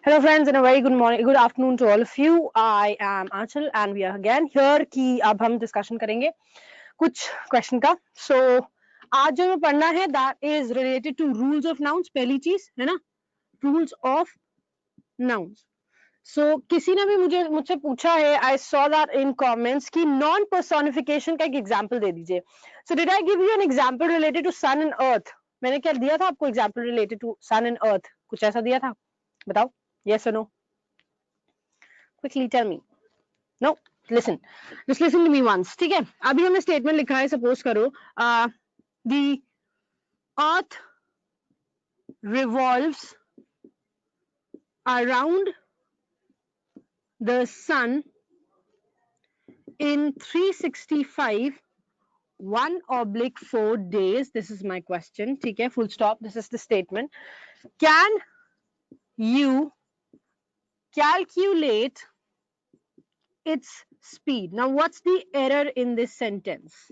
Hello friends and a very good morning, good afternoon to all of you. I am Aanchal and we are again here कि अब हम discussion करेंगे कुछ question का. So आज जो हमें पढ़ना है that is related to rules of nouns. पहली चीज है ना, rules of nouns. So किसी ने भी मुझसे पूछा है, I saw that in comments कि non personification का एक example दे दीजिए. So did I give you an example related to sun and earth? मैंने क्या दिया था आपको example related to sun and earth? कुछ ऐसा दिया था? बताओ, yes or no? Quickly tell me. No, listen, just listen to me once. ठीक है, अभी हमने statement लिखा है, suppose करो the earth revolves around the sun in 365 1/4 days. This is my question. ठीक है, full stop. This is the statement. Can you calculate its speed? Now what's the error in this sentence?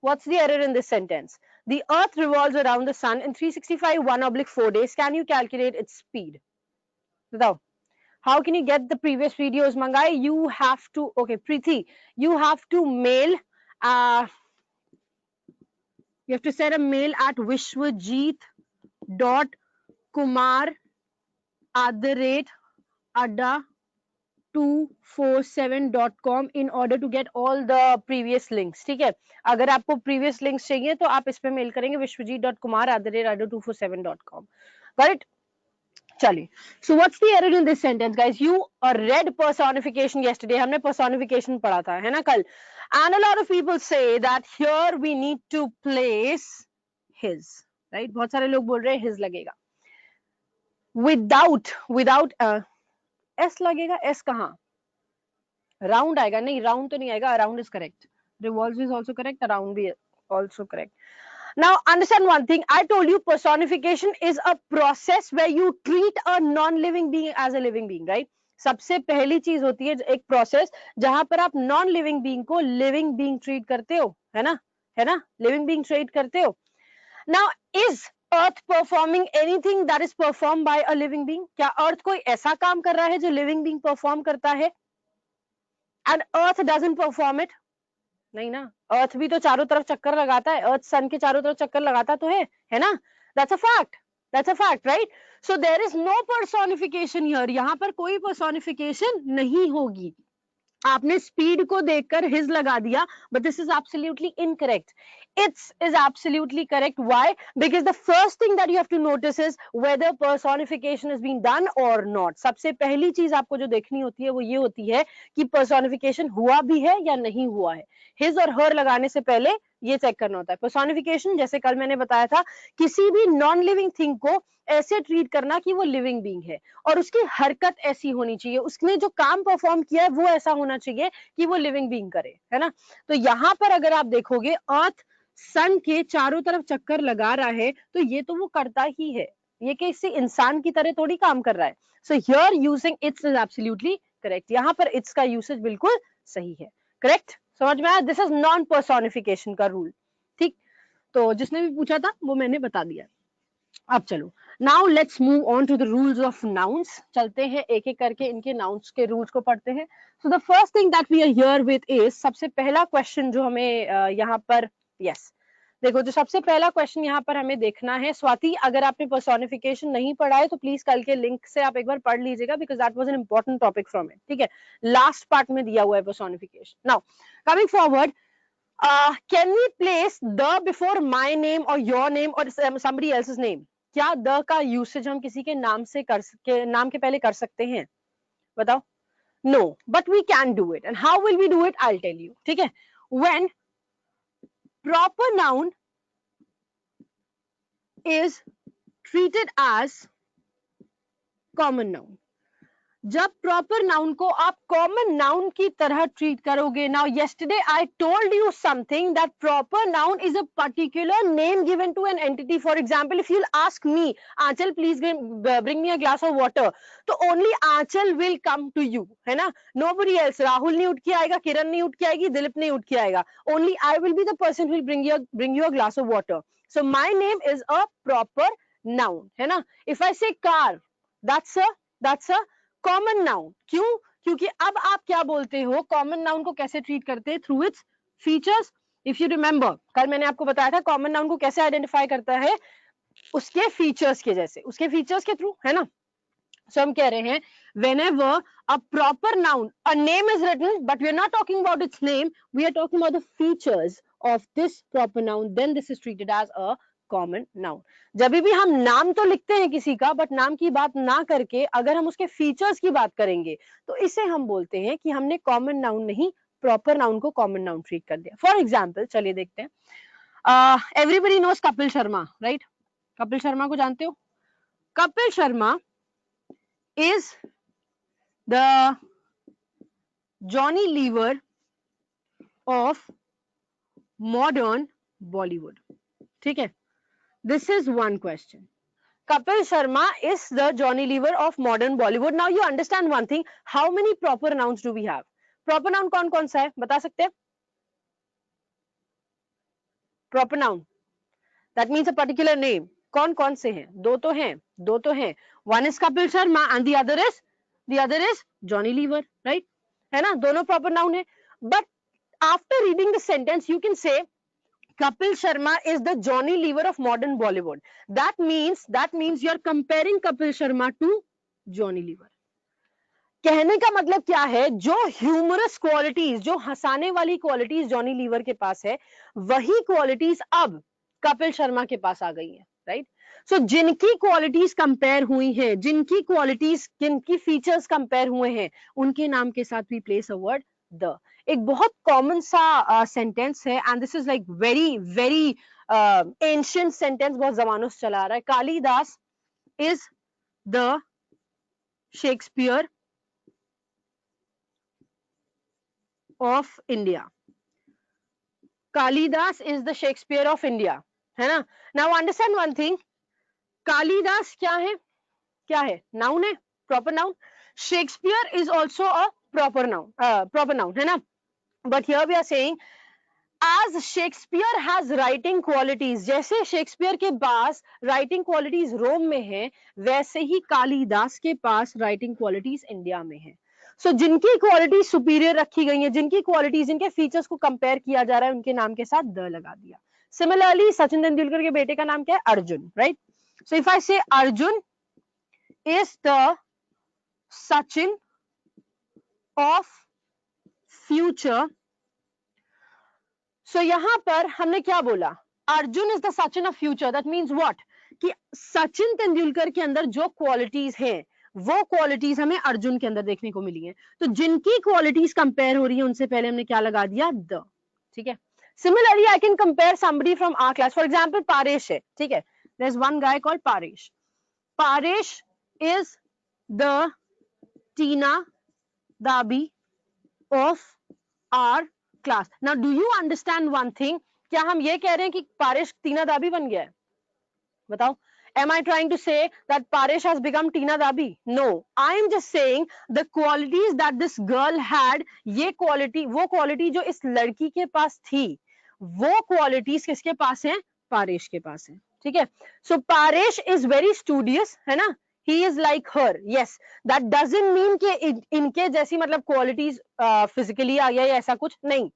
What's the error in this sentence? The earth revolves around the sun in 365 1/4 days. Can you calculate its speed? बताओ. How can you get the previous videos, Mangai? You have to, okay, Preeti, you have to mail, you have to send a mail at vishwajit.kumar@adda247.com in order to get all the previous links. ठीक है, अगर आपको previous links चाहिए तो आप इस पे mail करेंगे vishwajit.kumar@adda247.com. Got it? चलिए, so what's the error in this sentence, guys? You read personification yesterday. हमने personification पढ़ा था, है ना कल? And a lot of people say that here we need to place his, right? बहुत सारे लोग बोल रहे हैं his लगेगा. Without s लगेगा. s कहाँ? Round आएगा. नहीं, round तो नहीं आएगा. Around is correct. Revolves is also correct. Around भी also correct. Now understand one thing. I told you personification is a process where you treat a non-living being as a living being, right? सबसे पहली चीज होती है एक process जहां पर आप नॉन लिविंग बीइंग को लिविंग बीइंग ट्रीट करते हो, है ना? लिविंग बीइंग ट्रीट करते हो. Now is earth performing anything that is perform by a living being? क्या अर्थ कोई ऐसा काम कर रहा है जो लिविंग बीइंग परफॉर्म करता है? And earth doesn't perform it? नहीं ना. अर्थ भी तो चारों तरफ चक्कर लगाता है. अर्थ सन के चारों तरफ चक्कर लगाता तो है ना? That's a fact, right? So there is no personification here. यहां पर कोई पर्सोनिफिकेशन नहीं होगी. आपने स्पीड को देखकर हिज लगा दिया, but this is absolutely incorrect. Its is absolutely correct. Why? Because the first thing that you have to notice is whether personification is being done or not. सबसे पहली चीज आपको जो देखनी होती है वो ये होती है कि personification हुआ भी है या नहीं हुआ है. his और her लगाने से पहले ये चेक करना होता है. personification जैसे कल मैंने बताया था, किसी भी नॉन लिविंग थिंग को ऐसे ट्रीट करना कि वो लिविंग बीइंग है और उसकी हरकत ऐसी होनी चाहिए, उसने जो काम परफॉर्म किया है वो ऐसा होना चाहिए कि वो लिविंग बीइंग करे, है ना? तो यहाँ पर अगर आप देखोगे अर्थ सन के चारों तरफ चक्कर लगा रहा है तो ये तो वो करता ही है. ये किसी इंसान की तरह थोड़ी काम कर रहा है. So here using its is absolutely correct. यहाँ पर इट्स का यूसेज बिल्कुल सही है. करेक्ट? समझ में आया? दिस इज नॉन पर्सोनिफिकेशन का रूल. ठीक, तो जिसने भी पूछा था वो मैंने बता दिया. अब चलो, now let's move on to the rules of nouns. चलते हैं एक एक करके इनके नाउन्स के रूल्स को पढ़ते हैं. So the first thing that we are here with is, सबसे पहला क्वेश्चन जो हमें यहाँ पर, यस देखो, जो सबसे पहला क्वेश्चन यहाँ पर हमें देखना है. स्वाति, अगर आपने पर्सोनिफिकेशन नहीं पढ़ा है तो प्लीज कल के लिंक से आप एक बार पढ़ लीजिएगा, because that was an important topic from it. ठीक है, लास्ट पार्ट में दिया हुआ है personification. Now coming forward, can we place the before my name or your name or somebody else's name? क्या द का यूसेज हम किसी के नाम से नाम के पहले कर सकते हैं? बताओ. No, but we can do it. And how will we do it? I will tell you. ठीक है, when proper noun is treated as common noun. जब प्रॉपर नाउन को आप कॉमन नाउन की तरह ट्रीट करोगे. Now yesterday I told you something that proper noun is a particular name given to an entity. For example, if you ask me, Aanchal please bring me a glass of water, तो only Aanchal will come to you, है ना? Nobody else. Rahul नहीं उठ के आएगा, किरण नहीं उठ के आएगी, दिलीप नहीं उठ के आएगा. Only I will be the person will bring you a glass of water. So my name is a proper noun, है ना? इफ आई से car, that's a that's a common noun. क्यों? क्योंकि अब आप क्या बोलते हो, कॉमन नाउन को कैसे ट्रीट करते हैं? Through its features. If you remember, कल मैंने आपको बताया था कॉमन नाउन को कैसे आइडेंटिफाई करता है, उसके फीचर्स के जैसे, उसके फीचर्स के थ्रू, है ना. सो हम कह रहे हैं whenever a proper noun, a name is written, but we are not talking about its name, we are talking about the features of this proper noun, then this is treated as a common noun. जब भी हम नाम तो लिखते हैं किसी का, but नाम की बात ना करके अगर हम उसके फीचर्स की बात करेंगे तो इसे हम बोलते हैं कि हमने कॉमन नाउन नहीं, प्रॉपर नाउन को कॉमन नाउन ट्रीट कर दिया. फॉर एग्जाम्पल चलिए देखते हैं. Everybody knows Kapil Sharma, right? Kapil Sharma को जानते हो? Kapil Sharma is the Johnny Lever of modern Bollywood. ठीक है? This is one question. Kapil Sharma is the Johnny Lever of modern Bollywood. Now you understand one thing. How many proper nouns do we have? Proper noun कौन कौन सा है? बता सकते हैं? Proper noun. That means a particular name. कौन कौन से हैं? दो तो हैं. दो तो हैं. One is Kapil Sharma and the other is Johnny Lever, right? है ना? दोनों proper noun है. But after reading the sentence, you can say Kapil Sharma is the Johnny Lever of modern Bollywood. That means you are comparing Kapil Sharma to Johnny Lever. कहने का मतलब क्या है, जो ह्यूमरस क्वालिटीज, जो हंसाने वाली क्वालिटीज जॉनी लीवर के पास है, वही क्वालिटीज अब कपिल शर्मा के पास आ गई है, राइट? सो जिनकी क्वालिटीज कंपेयर हुई हैं, जिनकी क्वालिटीज, जिनकी फीचर्स कंपेयर हुए हैं, उनके नाम के साथ we place a word the. एक बहुत कॉमन सा सेंटेंस है and this is like very very ancient sentence, बहुत जमानों से चला आ रहा है. Kalidas is the Shakespeare of India. Kalidas is the Shakespeare of India, है ना? Now understand one thing. Kalidas क्या है? क्या है? Noun है, proper noun. Shakespeare is also a proper noun, है ना? But here we are saying as Shakespeare has writing qualities, जैसे शेक्सपियर के पास writing qualities रोम में है, वैसे ही कालिदास के पास writing qualities इंडिया में है. सो जिनकी क्वालिटी सुपीरियर रखी गई है, जिनकी क्वालिटी, जिनके फीचर्स को कंपेयर किया जा रहा है, उनके नाम के साथ द लगा दिया. सिमिलरली सचिन तेंदुलकर के बेटे का नाम क्या है? Arjun, right? So if I say Arjun is the Sachin of future, so यहां पर हमने क्या बोला? Arjun is the Sachin of future. That means what? कि सचिन तेंदुलकर के अंदर जो क्वालिटीज हैं, वो क्वालिटीज हमें अर्जुन के अंदर देखने को मिली हैं. तो जिनकी क्वालिटीज कंपेयर हो रही है, उनसे पहले हमने क्या लगा दिया? द. ठीक है? Similarly I can compare somebody from our class. For example Paresh है, ठीक है? There is one guy called Paresh. Paresh is the Tina Dabi of our class. Now do you understand one thing? क्या हम ये कह रहे हैं कि पारेश टीना दाबी बन गया है? बताओ. Am I trying to say that Paresh has become Tina Dabi? No, I am just saying the qualities that this girl had, ये quality, वो quality जो इस लड़की के पास थी, वो qualities किसके पास हैं? पारेश के पास हैं. ठीक है? So Paresh is very studious, है ना? He is like her. Yes, that doesn't mean कि इनके जैसी मतलब qualities physically आ गया या ऐसा कुछ नहीं.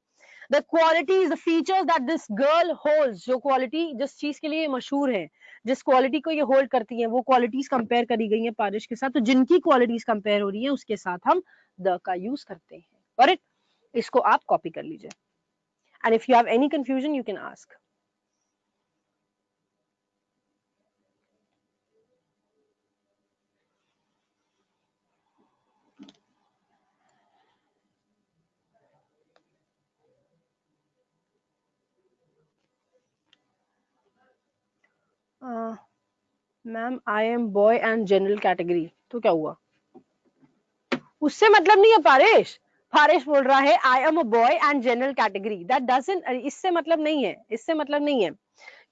The qualities, the features that this girl holds, जो quality जिस चीज के लिए मशहूर है, जिस क्वालिटी को ये होल्ड करती है, वो क्वालिटीज कंपेयर करी गई है पारिश के साथ. तो जिनकी क्वालिटीज कंपेयर हो रही है, उसके साथ हम द का यूज करते हैं. और इसको आप कॉपी कर लीजिए. And if you have any confusion you can ask. Ma'am I am boy and general category, तो क्या हुआ? उससे मतलब नहीं है पारेश. पारेश बोल रहा है I am a boy and general category. That doesn't, इससे मतलब नहीं है. इससे मतलब नहीं है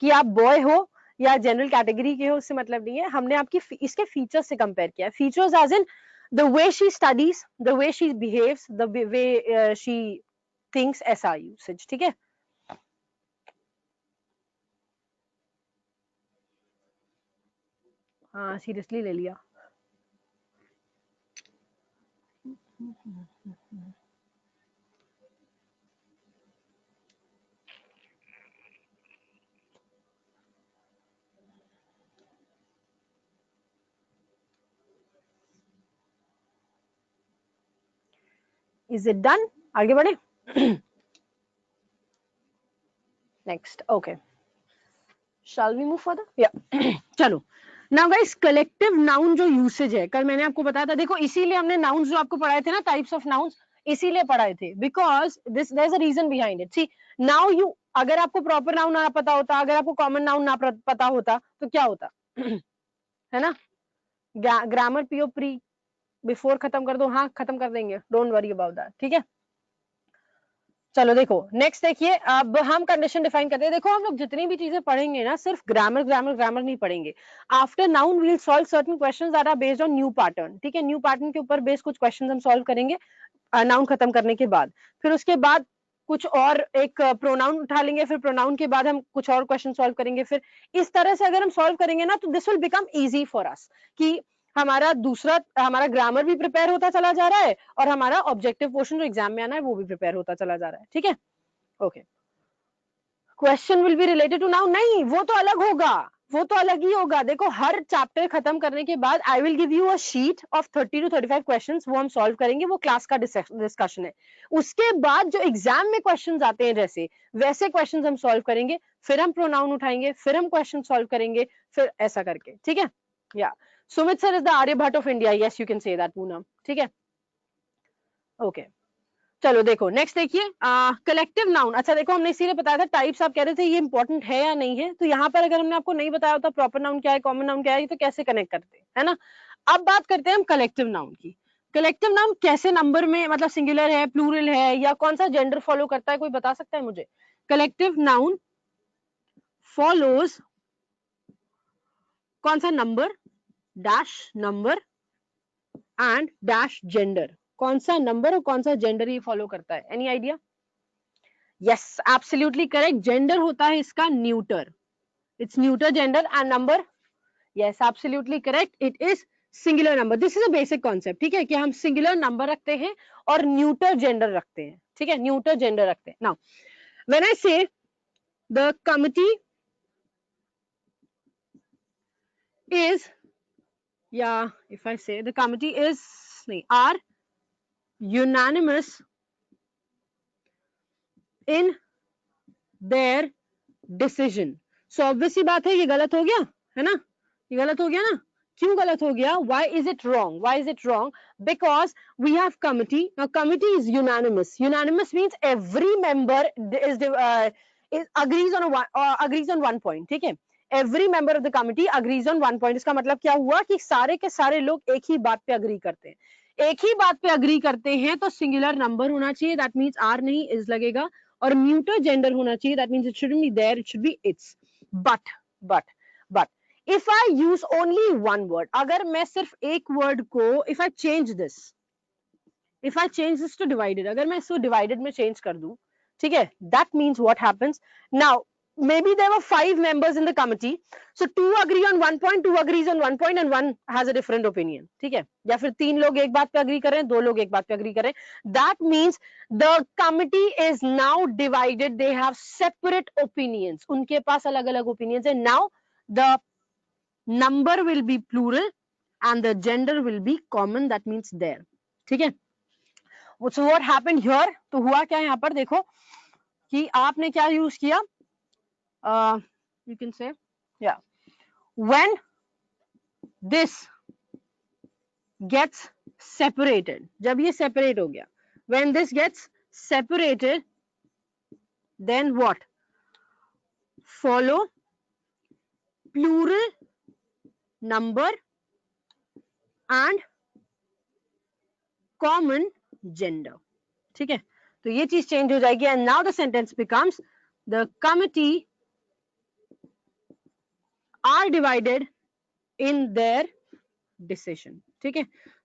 कि आप बॉय हो या जनरल कैटेगरी के हो, उससे मतलब नहीं है. हमने आपकी इसके फीचर्स से कंपेयर किया. Features as in the way she studies, the way she behaves, the way she thinks, ऐसा यूसेज. ठीक है? हाँ सीरियसली ले लिया. Is it done? आगे बढ़े. Next. Okay, shall we move further? Yeah. चलो. Now guys, collective noun जो यूसेज है, कल मैंने आपको बताया था, देखो इसीलिए हमने nouns जो आपको पढ़ाए थे ना, टाइप्स ऑफ nouns, इसीलिए पढ़ाए थे, because this there is a reason behind it. See now you, अगर आपको प्रॉपर नाउन ना पता होता, अगर आपको कॉमन नाउन ना पता होता तो क्या होता? है ना, ग्रामर पीओ प्री बिफोर खत्म कर दो. हाँ खत्म कर देंगे, डोंट वरी अबाउट दैट. ठीक है, चलो देखो नेक्स्ट देखिए. अब हम कंडीशन डिफाइन करते हैं. देखो हम लोग जितनी भी चीजें पढ़ेंगे ना, सिर्फ ग्रामर ग्रामर ग्रामर नहीं पढ़ेंगे. After noun we will solve certain questions that are based on new pattern. ठीक है, न्यू पैटर्न के ऊपर बेस्ड कुछ क्वेश्चंस हम सॉल्व करेंगे नाउन खत्म करने के बाद. फिर उसके बाद कुछ और एक प्रोनाउन उठा लेंगे, फिर प्रोनाउन के बाद हम कुछ और क्वेश्चन सॉल्व करेंगे. फिर इस तरह से अगर हम सॉल्व करेंगे ना, तो this will become easy for us, कि हमारा ग्रामर भी प्रिपेयर होता चला जा रहा है और हमारा ऑब्जेक्टिव पोर्शन जो एग्जाम में आना है वो भी प्रिपेयर होता चला जा रहा है. ठीक है, okay. Question will be related to noun? नहीं, वो तो अलग होगा, वो तो अलग ही होगा. देखो हर चैप्टर खत्म करने के बाद I will give you a sheet of 30 to 35 questions, वो हम सॉल्व करेंगे, वो क्लास का डिस्कशन है. उसके बाद जो एग्जाम में क्वेश्चंस आते हैं जैसे वैसे क्वेश्चंस हम सॉल्व करेंगे, फिर हम प्रोनाउन उठाएंगे, फिर हम क्वेश्चन सॉल्व करेंगे, फिर ऐसा करके. ठीक है, या Sumit sir is the Aryabhata of India. Yes you can say that Poonam. ठीक है, ओके. चलो देखो नेक्स्ट देखिए, कलेक्टिव नाउन. अच्छा देखो हमने इसीलिए बताया था टाइप्स, आप कह रहे थे ये इंपॉर्टेंट है या नहीं है, तो यहाँ पर अगर हमने आपको नहीं बताया होता प्रॉपर नाउन क्या है, कॉमन नाउन क्या है, तो कैसे कनेक्ट करते हैं, है ना. अब बात करते हैं हम कलेक्टिव नाउन की. कलेक्टिव नाउन कैसे नंबर में, मतलब सिंगुलर है, प्लूरल है, या कौन सा जेंडर फॉलो करता है, कोई बता सकता है मुझे? कलेक्टिव नाउन फॉलोज कौन सा number, dash number and dash gender. कौन सा नंबर और कौन सा जेंडर ये फॉलो करता है? Any idea? Yes, absolutely correct. Gender होता है इसका neuter. It's neuter gender and number. Yes, absolutely correct. It is singular number. This is a basic concept. ठीक है, कि हम singular number रखते हैं और neuter gender रखते हैं. ठीक है, neuter gender रखते हैं. Now, when I say the committee is, yeah, if I say the committee is, are unanimous in their decision. So obvious सी बात है, ये गलत हो गया है ना, ये गलत हो गया ना. क्यों गलत हो गया? Why is it wrong? Why is it wrong? Because we have committee. Now committee is unanimous. Unanimous means every member is agrees on one point. ठीक है, every member of the committee agrees on one point. इसका मतलब क्या हुआ कि सारे के सारे लोग एक ही बात पे अग्री करते हैं. एक ही बात पे अग्री करते हैं तो सिंगुलर नंबर होना चाहिए, दैट मीन्स आर नहीं इज लगेगा, और न्यूटर जेंडर होना चाहिए, that means it shouldn't be there, it should be its. But if I use only one word, अगर मैं सिर्फ एक वर्ड को, if I change this to divided, अगर मैं इसको divided में change कर दूं, ठीक है, that means what happens now, maybe there were 5 members in the committee, so 2 agree on one point, 2 agrees on one point and 1 has a different opinion. ठीक है, या फिर 3 लोग एक बात पे अग्री कर रहे हैं, 2 लोग एक बात पे अग्री कर रहे हैं, that means the committee is now divided, they have separate opinions, उनके पास अलग अलग opinions है. Now the number will be plural and the gender will be common, that means there. ठीक है, so what happened here, तो हुआ क्या यहाँ पर, देखो कि आपने क्या यूज किया, you can say, yeah, when this gets separated, जब ये separate हो गया, when this gets separated, then what, follow plural number and common gender. ठीक है, तो ये चीज चेंज हो जाएगी, and now the sentence becomes the committee are divided in their decision. ठीक है,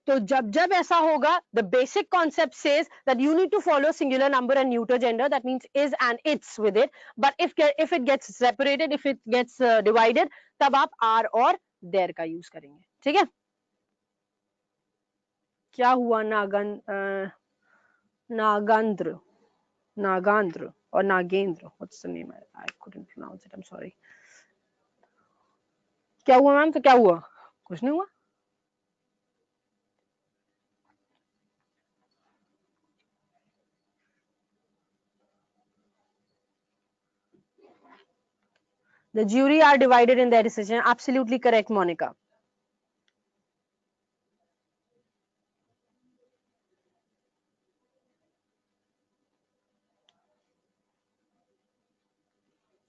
तो जब जब ऐसा होगा, the basic concept says that you need to follow singular number and neuter gender, that means is and its with it, but if it gets separated, if it gets divided, तब आप are और their का use करेंगे. ठीक है, क्या हुआ नागांद्र नागांद्र और Nagendra, what's the name, I couldn't pronounce it, I am sorry. क्या हुआ मैम? तो क्या हुआ? कुछ नहीं हुआ। The jury are divided in their decision. Absolutely correct, Monica.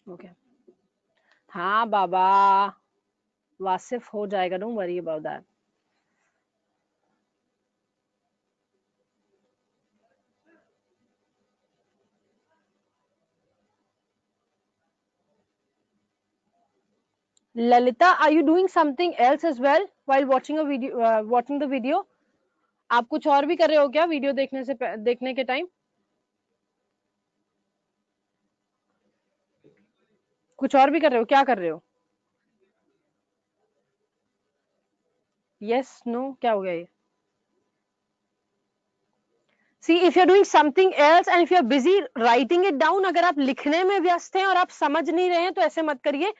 Okay. हाँ बाबा, वासिफ हो जाएगा, don't worry about that. Lalita, are you doing something else as well while watching a video? Watching the video? आप कुछ और भी कर रहे हो क्या वीडियो देखने के टाइम? कुछ और भी कर रहे हो? क्या कर रहे हो? Yes, no, क्या हो गया ये? See, if you're doing something else and if you're busy writing it down, अगर आप लिखने में व्यस्त हैं और आप समझ नहीं रहे हैं तो ऐसे मत करिए,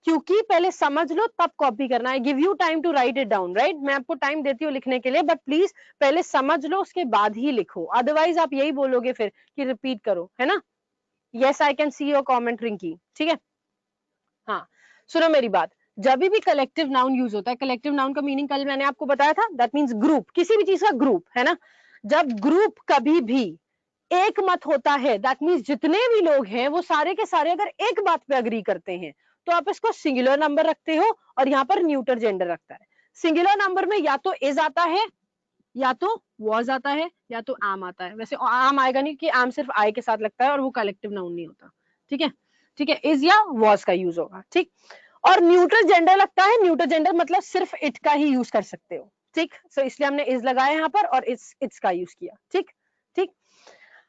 क्योंकि पहले समझ लो तब कॉपी करना है। Give you time to write it down, right? मैं आपको टाइम देती हूँ लिखने के लिए, बट प्लीज पहले समझ लो उसके बाद ही लिखो, अदरवाइज आप यही बोलोगे फिर कि रिपीट करो, है ना? Yes, I can see your comment Rinki, ठीक है। हाँ, सुनो मेरी बात, जब भी कलेक्टिव नाउन यूज होता है, कलेक्टिव नाउन का मीनिंग कल मैंने आपको बताया था, दैट मीन्स ग्रुप, किसी भी चीज का ग्रुप, है ना? जब ग्रुप कभी भी एक मत होता है, दैट मीन्स जितने भी लोग हैं वो सारे के सारे अगर एक बात पे अग्री करते हैं तो आप इसको सिंगुलर नंबर रखते हो और यहाँ पर न्यूटर जेंडर रखता है। सिंगुलर नंबर में या तो इज आता है, या तो वॉज आता है, या तो आम आता है। वैसे आम आएगा नहीं कि आम सिर्फ आई के साथ लगता है और वो कलेक्टिव नाउन नहीं होता, ठीक है? ठीक है, इज या वॉज का यूज होगा, ठीक। और न्यूट्रल जेंडर लगता है, न्यूट्रल जेंडर मतलब सिर्फ इट का ही यूज कर सकते हो, ठीक। सो इसलिए हमने इज लगाया यहाँ पर और इट्स का यूज किया, ठीक ठीक।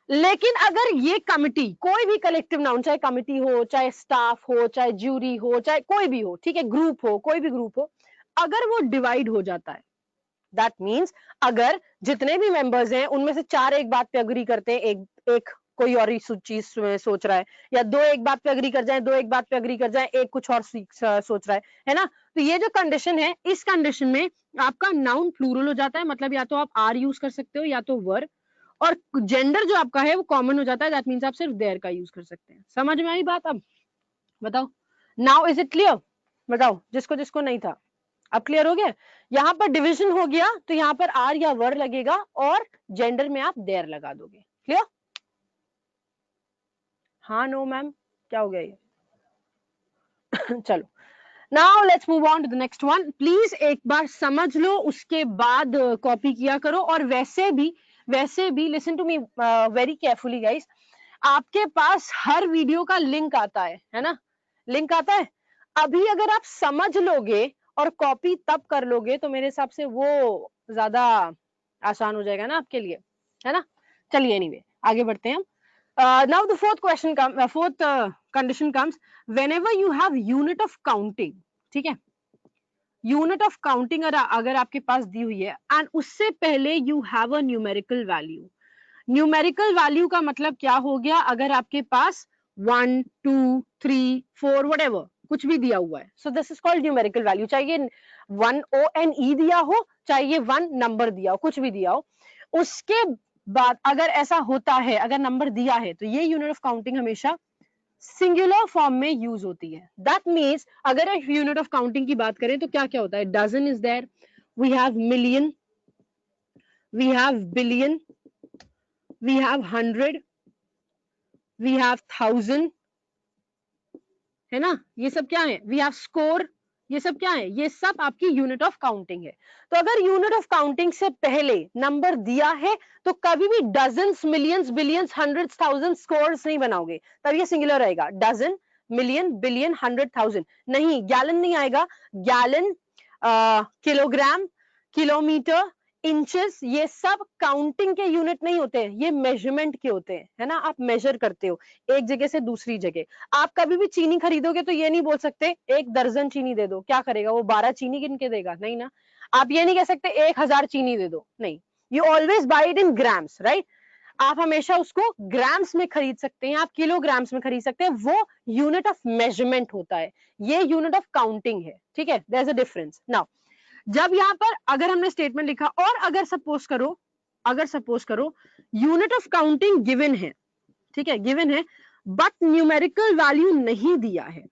लेकिन अगर ये कमिटी, कोई भी कलेक्टिव नाउन, चाहे कमिटी हो, चाहे स्टाफ हो, चाहे ज्यूरी हो, चाहे कोई भी हो, ठीक है, ग्रुप हो, कोई भी ग्रुप हो, अगर वो डिवाइड हो जाता है, दैट मीन्स अगर जितने भी मेंबर्स हैं उनमें से चार एक बात पे अग्री करते हैं, एक कोई और ही चीज सोच रहा है, या दो एक बात पे अग्री कर जाए, दो एक बात पे अग्री कर जाए, एक कुछ और सोच रहा है ना? तो ये जो कंडीशन है, इस कंडीशन में आपका नाउन प्लूरल हो जाता है, मतलब या तो आप आर यूज कर सकते हो या तो वर, और जेंडर जो आपका है वो कॉमन हो जाता है, दैट मीन्स आप सिर्फ देयर का यूज कर सकते हैं। समझ में आई बात? अब बताओ, नाउ इज इट क्लियर? बताओ जिसको जिसको नहीं था, अब क्लियर हो गया? यहाँ पर डिवीजन हो गया तो यहाँ पर आर या वर लगेगा और जेंडर में आप देयर लगा दोगे। क्लियर? हाँ, नो मैम, क्या हो गया ये? चलो, now let's move on to the next one. Please एक बार समझ लो, उसके बाद कॉपी किया करो। और वैसे भी listen to me very carefully guys, आपके पास हर वीडियो का लिंक आता है ना? लिंक आता है। अभी अगर आप समझ लोगे और कॉपी तब कर लोगे तो मेरे हिसाब से वो ज्यादा आसान हो जाएगा ना आपके लिए, है ना? चलिए एनीवे, आगे बढ़ते हैं हम। Now the fourth condition comes whenever you have unit of counting, ठीक है? यूनिट ऑफ काउंटिंग अगर आपके पास दी हुई है एंड उससे पहले you have a numerical value. Numerical value का मतलब क्या हो गया? अगर आपके पास 1 2 3 4 व्हाटएवर कुछ भी दिया हुआ है, so this is called numerical value. चाहे ये 1 O N E दिया हो, चाहे ये 1 नंबर दिया हो, कुछ भी दिया हो, उसके बाद अगर ऐसा होता है, अगर नंबर दिया है, तो ये यूनिट ऑफ काउंटिंग हमेशा सिंगुलर फॉर्म में यूज होती है। दैट मीन्स अगर एक यूनिट ऑफ काउंटिंग की बात करें तो क्या क्या होता है? Dozen is there, we have million, we have billion, we have 100, we have 1000, है ना? ये सब क्या है? we have score, ये सब क्या है? ये सब आपकी यूनिट ऑफ काउंटिंग है। तो अगर यूनिट ऑफ काउंटिंग से पहले नंबर दिया है तो कभी भी dozens, millions, billions, hundreds, thousand scores नहीं बनाओगे, तब ये सिंगुलर रहेगा। डजन, मिलियन, बिलियन, 100, 1000 नहीं। गैलन नहीं आएगा, गैलन, किलोग्राम, किलोमीटर, इंचेस, ये सब काउंटिंग के यूनिट नहीं होते हैं, ये मेजरमेंट के होते हैं, है ना? आप मेजर करते हो एक जगह से दूसरी जगह। आप कभी भी चीनी खरीदोगे तो ये नहीं बोल सकते 1 दर्जन चीनी दे दो, क्या करेगा वो? 12 चीनी गिन के देगा? नहीं ना। आप ये नहीं कह सकते 1000 चीनी दे दो, नहीं। You always buy it in grams, right? आप हमेशा उसको ग्राम्स में खरीद सकते हैं, आप किलोग्राम्स में खरीद सकते हैं, वो यूनिट ऑफ मेजरमेंट होता है, ये यूनिट ऑफ काउंटिंग है, ठीक है? There is a difference. Now जब यहाँ पर अगर हमने स्टेटमेंट लिखा और अगर सपोज करो यूनिट ऑफ काउंटिंग गिवन है, ठीक है, गिवन है, बट न्यूमेरिकल वैल्यू नहीं दिया है,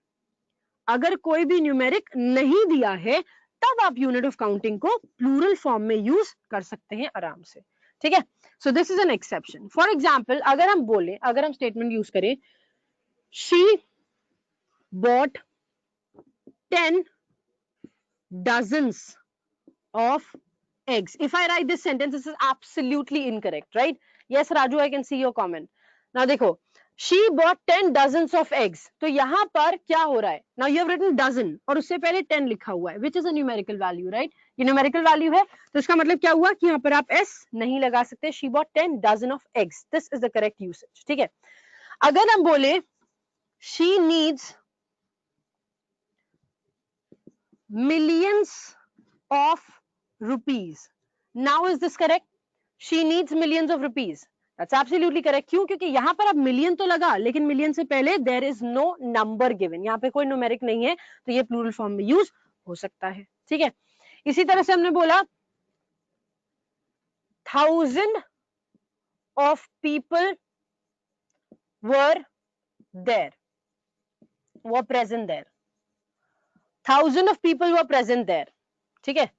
अगर कोई भी न्यूमेरिक नहीं दिया है, तब आप यूनिट ऑफ काउंटिंग को प्लूरल फॉर्म में यूज कर सकते हैं आराम से, ठीक है? So this is an exception. For example अगर हम स्टेटमेंट यूज करें, she bought 10 dozens of eggs. If I write this sentence, this is absolutely incorrect, right? Yes, Raju, I can see your comment. Now देखो, she bought 10 dozens of eggs. तो यहाँ पर क्या हो रहा है? Now you have written dozen और उससे पहले 10 लिखा हुआ है, which is a numerical value, right? ये numerical value है, तो इसका मतलब क्या हुआ कि यहाँ पर आप s नहीं लगा सकते. She bought 10 dozen of eggs. This is the correct usage, ठीक है? अगर हम बोले she needs millions of rupees. Now is this correct? She needs millions of rupees. That's absolutely correct. क्यों? क्योंकि यहाँ पर अब मिलियन तो लगा, लेकिन मिलियन से पहले there is no number given. यहाँ पे कोई न्यूमेरिक नहीं है, तो ये प्लूरल फॉर्म में यूज हो सकता है, ठीक है? इसी तरह से हमने बोला 1000 of people were there, were present there. 1000 of people were present there, ठीक है?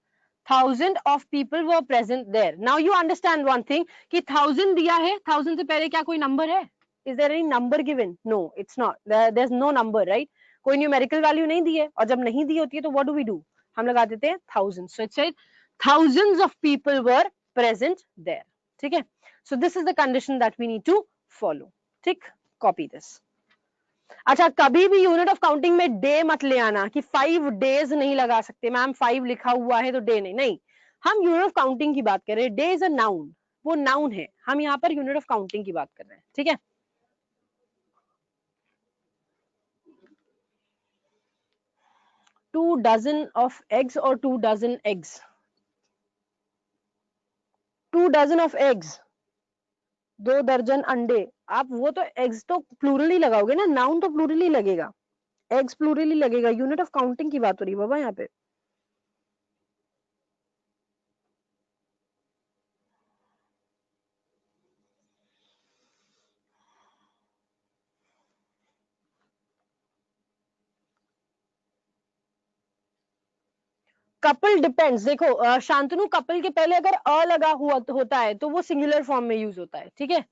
1000 of people were present there. Now you understand one thing कि 1000 दिया है, 1000 से पहले क्या कोई नंबर है? Is there any number given? No, it's not. There's no number, right? कोई न्यूमेरिकल वैल्यू नहीं दी है, और जब नहीं दी होती है तो what do we do? हम लगा देते हैं 1000. So it said thousands of people were present there. ठीक है? So this is the condition that we need to follow. ठीक? Copy this. अच्छा, कभी भी यूनिट ऑफ काउंटिंग में डे मत ले आना कि 5 days नहीं लगा सकते मैम, 5 लिखा हुआ है तो डे नहीं, नहीं, हम यूनिट ऑफ काउंटिंग की बात कर रहे हैं. डे इज अ नाउन, वो नाउन है, हम यहाँ पर यूनिट ऑफ काउंटिंग की बात कर रहे हैं, ठीक है? 2 dozen of eggs और 2 dozen eggs, 2 dozen of eggs, 2 दर्जन अंडे. आप वो तो एग्स तो प्लूरल ही लगाओगे ना, नाउन तो प्लूरल ही लगेगा, एग्स प्लूरल ही लगेगा. यूनिट ऑफ काउंटिंग की बात हो रही है बाबा यहाँ पे. Couple depends. देखो शांतनु, कपल के पहले अगर अ लगा हुआ होता है तो वो सिंगुलर फॉर्म में यूज होता है, ठीक है?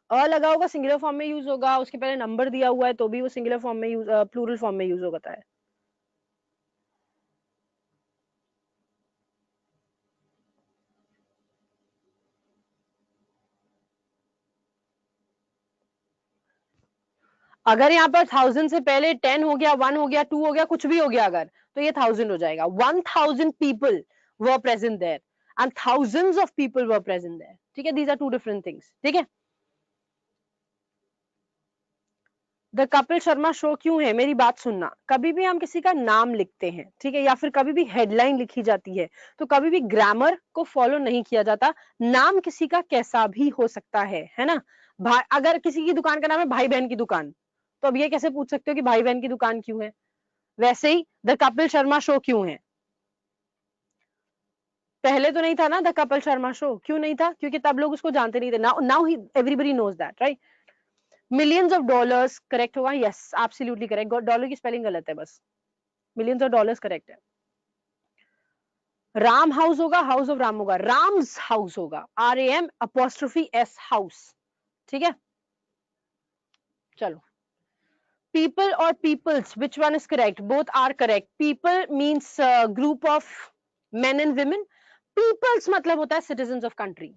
अ लगा होगा सिंगुलर फॉर्म में यूज होगा, उसके पहले नंबर दिया हुआ है तो भी वो सिंगुलर फॉर्म में यूज, प्लूरल फॉर्म में यूज होता है. अगर यहाँ पर 1000 से पहले 10 हो गया, 1 हो गया, 2 हो गया, कुछ भी हो गया अगर, तो ये 1000 हो जाएगा. 1000 people were present there and thousands of people were present there, ठीक है? These are two different things, ठीक है? द कपिल शर्मा शो क्यों है? मेरी बात सुनना, कभी भी हम किसी का नाम लिखते हैं, ठीक है, या फिर कभी भी हेडलाइन लिखी जाती है, तो कभी भी ग्रामर को फॉलो नहीं किया जाता. नाम किसी का कैसा भी हो सकता है ना? अगर किसी की दुकान का नाम है भाई बहन की दुकान, तो अब ये कैसे पूछ सकते हो कि भाई बहन की दुकान क्यों है? वैसे ही द कपिल शर्मा शो क्यों है? पहले तो नहीं था ना द कपिल शर्मा शो. क्यों नहीं था? क्योंकि तब लोग उसको जानते नहीं थे. Now everybody knows that, right? Millions of dollars correct होगा. Yes, absolutely correct. डॉलर की स्पेलिंग गलत है बस. मिलियंस ऑफ डॉलर्स करेक्ट है. राम हाउस होगा, हाउस ऑफ राम होगा, राम्स हाउस होगा, RAM अपोस्ट्रोफी S हाउस, ठीक है? चलो, people or peoples, which one is correct? Both are correct. People means group of men and women. Peoples मतलब होता है citizens of country,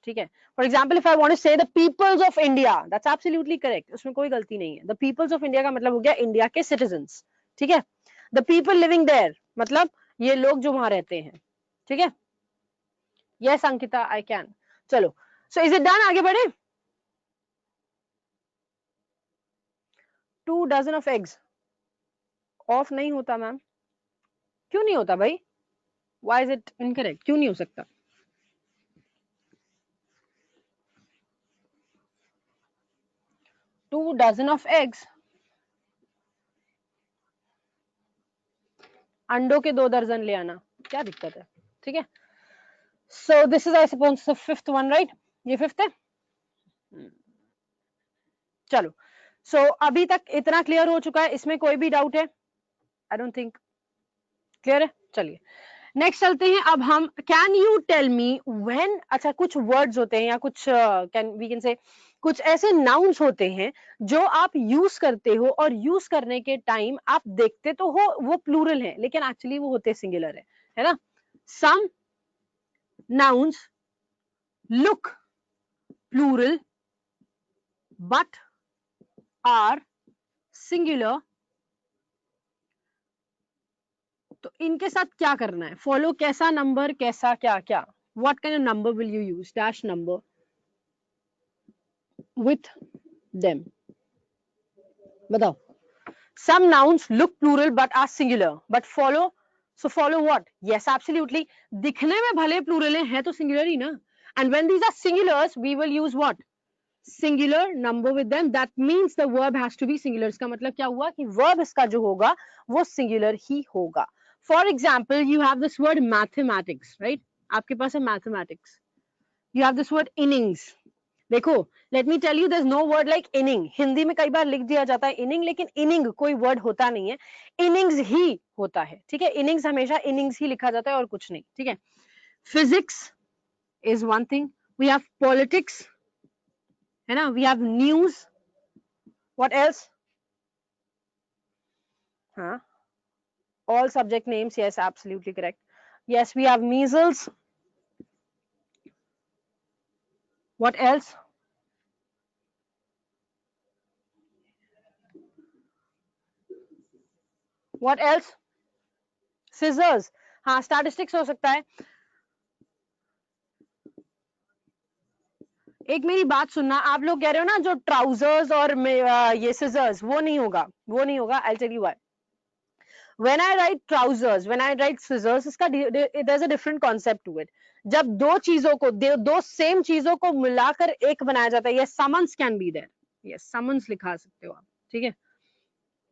ठीक है? For example, if I want to say the peoples of India, that's absolutely correct. उसमें कोई गलती नहीं है. The peoples of India का मतलब हो गया इंडिया के citizens, ठीक है? The people living there मतलब ये लोग जो वहां रहते हैं, ठीक है? Yes, Ankita, I can. चलो, so is it done? आगे बढ़े. 2 dozen of eggs ऑफ नहीं होता मैम. क्यों नहीं होता भाई? Why is it incorrect? क्यों नहीं हो सकता? 2 dozen of eggs, अंडों के 2 दर्जन ले आना, क्या दिक्कत है? ठीक है, so this is I suppose the fifth one, right? ये fifth है. चलो, so अभी तक इतना क्लियर हो चुका है, इसमें कोई भी डाउट है? आई डोंट थिंक क्लियर है. चलिए नेक्स्ट चलते हैं. अब हम can you tell me when, अच्छा कुछ वर्ड्स होते हैं या कुछ कैन वी कैन से कुछ ऐसे नाउन्स होते हैं जो आप यूज करते हो और यूज करने के टाइम आप देखते तो हो वो प्लूरल है लेकिन एक्चुअली वो होते सिंगुलर है ना. Some nouns look plural but are singular. तो इनके साथ क्या करना है? फॉलो कैसा नंबर, कैसा क्या क्या, what kind of number will you use, dash number with them. बताओ. Some nouns look plural but are singular but follow, so follow what? Yes, absolutely. दिखने में भले plural है तो singular ही ना. And when these are singulars we will use what? Singular number with them. That means the verb has to be singular. इसका मतलब क्या हुआ कि verb इसका जो होगा वो singular ही होगा. For example, you have this word mathematics, right? आपके पास है mathematics. You have this word innings. देखो, let me tell you there is no word like inning. Hindi में कई बार लिख दिया जाता है इनिंग, लेकिन इनिंग कोई वर्ड होता नहीं है, इनिंग्स ही होता है. ठीक है, इनिंग्स हमेशा इनिंग्स ही लिखा जाता है और कुछ नहीं. ठीक है, physics is one thing, we have politics, है ना, we have news, what else? हाँ, all subject names, yes absolutely correct. Yes, we have measles, what else? What else? Scissors. हाँ, स्टैटिस्टिक्स हो सकता है. एक मेरी बात सुनना, आप लोग कह रहे हो ना जो ट्राउजर्स और ये सिजर्स, वो नहीं होगा, वो नहीं होगा. I'll tell you why. When I write trousers, when I write scissors, इसका there's a different concept to it. जब दो चीजों को, दो सेम चीजों को मिलाकर एक बनाया जाता है, yes, summons can be there. Yes, summons लिखा सकते हो आप. ठीक है,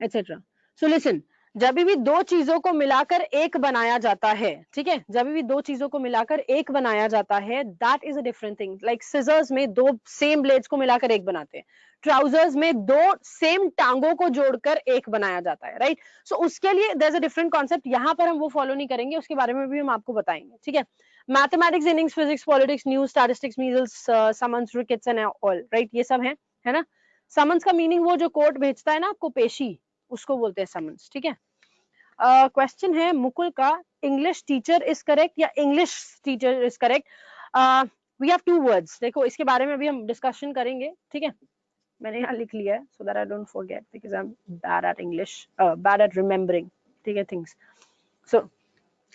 etc. So listen, जब भी दो चीजों को मिलाकर एक बनाया जाता है, ठीक है, जब भी दो चीजों को मिलाकर एक बनाया जाता है, that is a different thing. Like scissors में दो सेम ब्लेड्स को मिलाकर एक बनाते हैं, ट्राउजर्स में दो सेम टांगों को जोड़कर एक बनाया जाता है, राइट. सो उसके लिए there is a different concept. यहाँ पर हम वो फॉलो नहीं करेंगे, उसके बारे में भी हम आपको बताएंगे. ठीक है, mathematics, innings, physics, politics, news, statistics, measles, summons, rickets and all, right, ये सब है ना. समन्स का मीनिंग वो जो कोर्ट भेजता है ना आपको, पेशी, उसको बोलते हैं समन्स. ठीक है, क्वेश्चन है मुकुल का, इंग्लिश टीचर इज करेक्ट या English teacher is correct? We have two words. देखो, इसके बारे में भी हम डिस्कशन करेंगे. ठीक है, मैंने यहाँ लिख लिया है so that I don't forget because I am bad at English, bad at remembering. ठीक है, थिंग्स. सो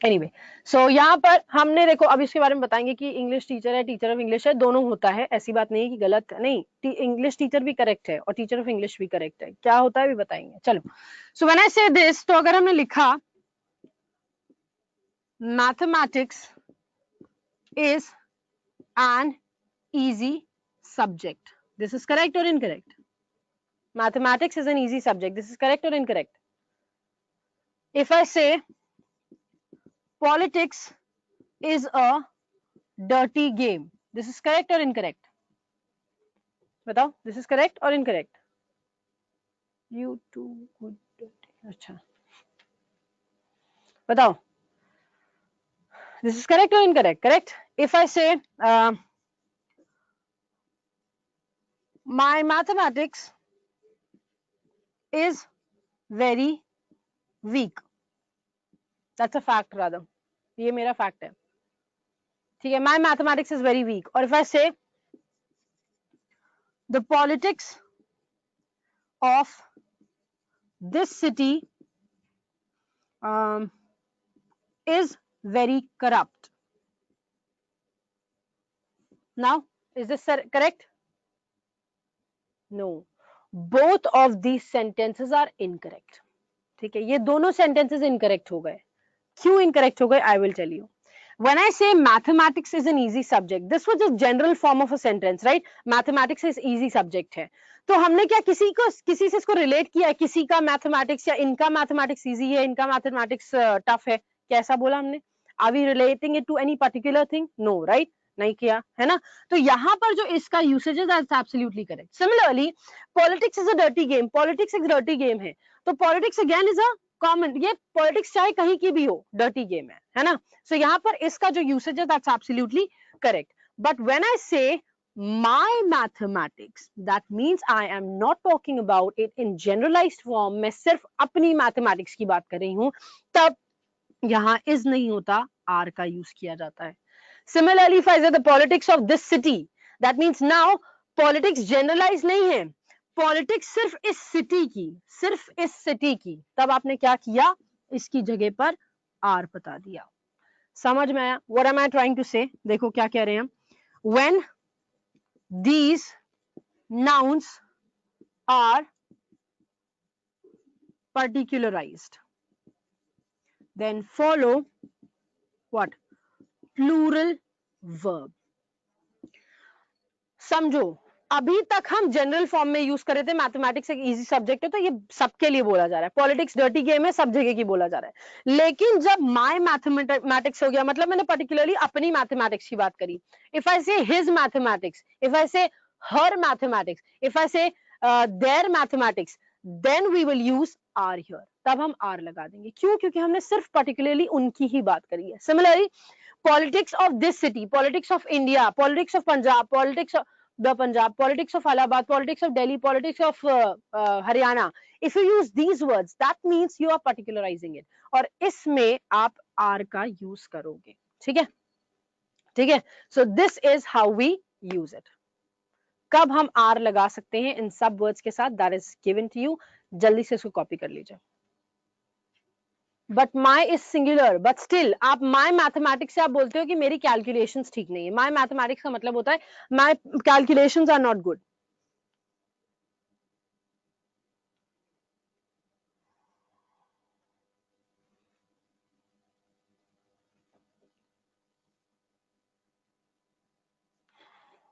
एनीवे, सो यहाँ पर हमने देखो, अब इसके बारे में बताएंगे कि इंग्लिश टीचर है, टीचर ऑफ इंग्लिश है, दोनों होता है. ऐसी बात नहीं कि गलत नहीं, इंग्लिश टीचर भी करेक्ट है और टीचर ऑफ इंग्लिश भी करेक्ट है. क्या होता है भी बताएंगे. चलो, सो व्हेन आई से दिस, तो अगर हमने लिखा mathematics is an easy subject, this is correct or incorrect? Mathematics is an easy subject, this is correct or incorrect? If I say politics is a dirty game, this is correct or incorrect? बताओ, this is correct or incorrect? You too good. अच्छा, बताओ, this is correct or incorrect? Correct. If I say my mathematics is very weak, that's a fact rather, ये मेरा fact है. ठीक है, my mathematics is very weak. और if I say the politics of this city is very corrupt. Now, is this correct? No, both of these sentences are incorrect. ठीक है, ये दोनों sentences incorrect हो गए. क्यों इनकरेक्ट हो गए, I will tell you. When I say mathematics is an easy subject, this was a general form of a sentence, right? Mathematics is easy subject है. तो हमने क्या किसी से इसको रिलेट किया है, किसी का मैथमेटिक्स या इनका मैथमेटिक्स इजी है, इनका मैथमेटिक्स टफ है, कैसा बोला हमने? Are we relating it to any particular thing? No, right? नहीं किया है ना. तो यहाँ पर जो इसका यूसेज है that's absolutely correct. Similarly politics is a dirty game, politics एक डर्टी गेम है. तो politics again is a common, ये पॉलिटिक्स चाहे कहीं की भी हो डर्टी गेम है ना. सो यहाँ पर इसका जो यूसेज है that's absolutely correct. But when I से my mathematics, that means I am not talking about it in generalized form, मैं सिर्फ अपनी मैथमेटिक्स की बात कर रही हूँ, तब यहाँ is नहीं होता, R का यूज किया जाता है. Similarly, if I say the politics of this city, that means now politics generalized नहीं है, पॉलिटिक्स सिर्फ इस सिटी की, सिर्फ इस सिटी की, तब आपने क्या किया, इसकी जगह पर आर बता दिया. समझ में आया? What am I trying to say? देखो क्या कह रहे हैं. When these nouns are particularized then follow what? Plural verb. समझो, अभी तक हम जनरल फॉर्म में यूज कर रहे थे, मैथमेटिक्स एक इजी सब्जेक्ट है तो ये सबके लिए बोला जा रहा है, पॉलिटिक्स डर्टी गेम है, सब जगह की बोला जा रहा है. लेकिन जब माय मैथमेटिक्स हो गया, मतलब मैंने पर्टिकुलरली अपनी मैथमेटिक्स की बात करी. इफ आई से हिज मैथमेटिक्स, इफ आई से हर mathematics, if I say there mathematics, then we will use are here. तब हम आर लगा देंगे. क्यों? क्योंकि हमने सिर्फ पर्टिकुलरली उनकी ही बात करी है. Similarly politics of this city, politics of India, politics of Punjab, politics of the Punjab, politics of Allahabad, politics of Delhi, politics of Haryana. If you use these words, that means you are particularizing it. और इसमें आप R का use करोगे. ठीक है? ठीक है? So this is how we use it. कब हम R लगा सकते हैं इन सब words के साथ? That is given to you. जल्दी से इसको copy कर लीजिए. But my is singular, but still आप माई मैथमेटिक्स से आप बोलते हो कि मेरी कैलकुलेशंस ठीक नहीं है. माई मैथमेटिक्स का मतलब होता है my calculations are not good.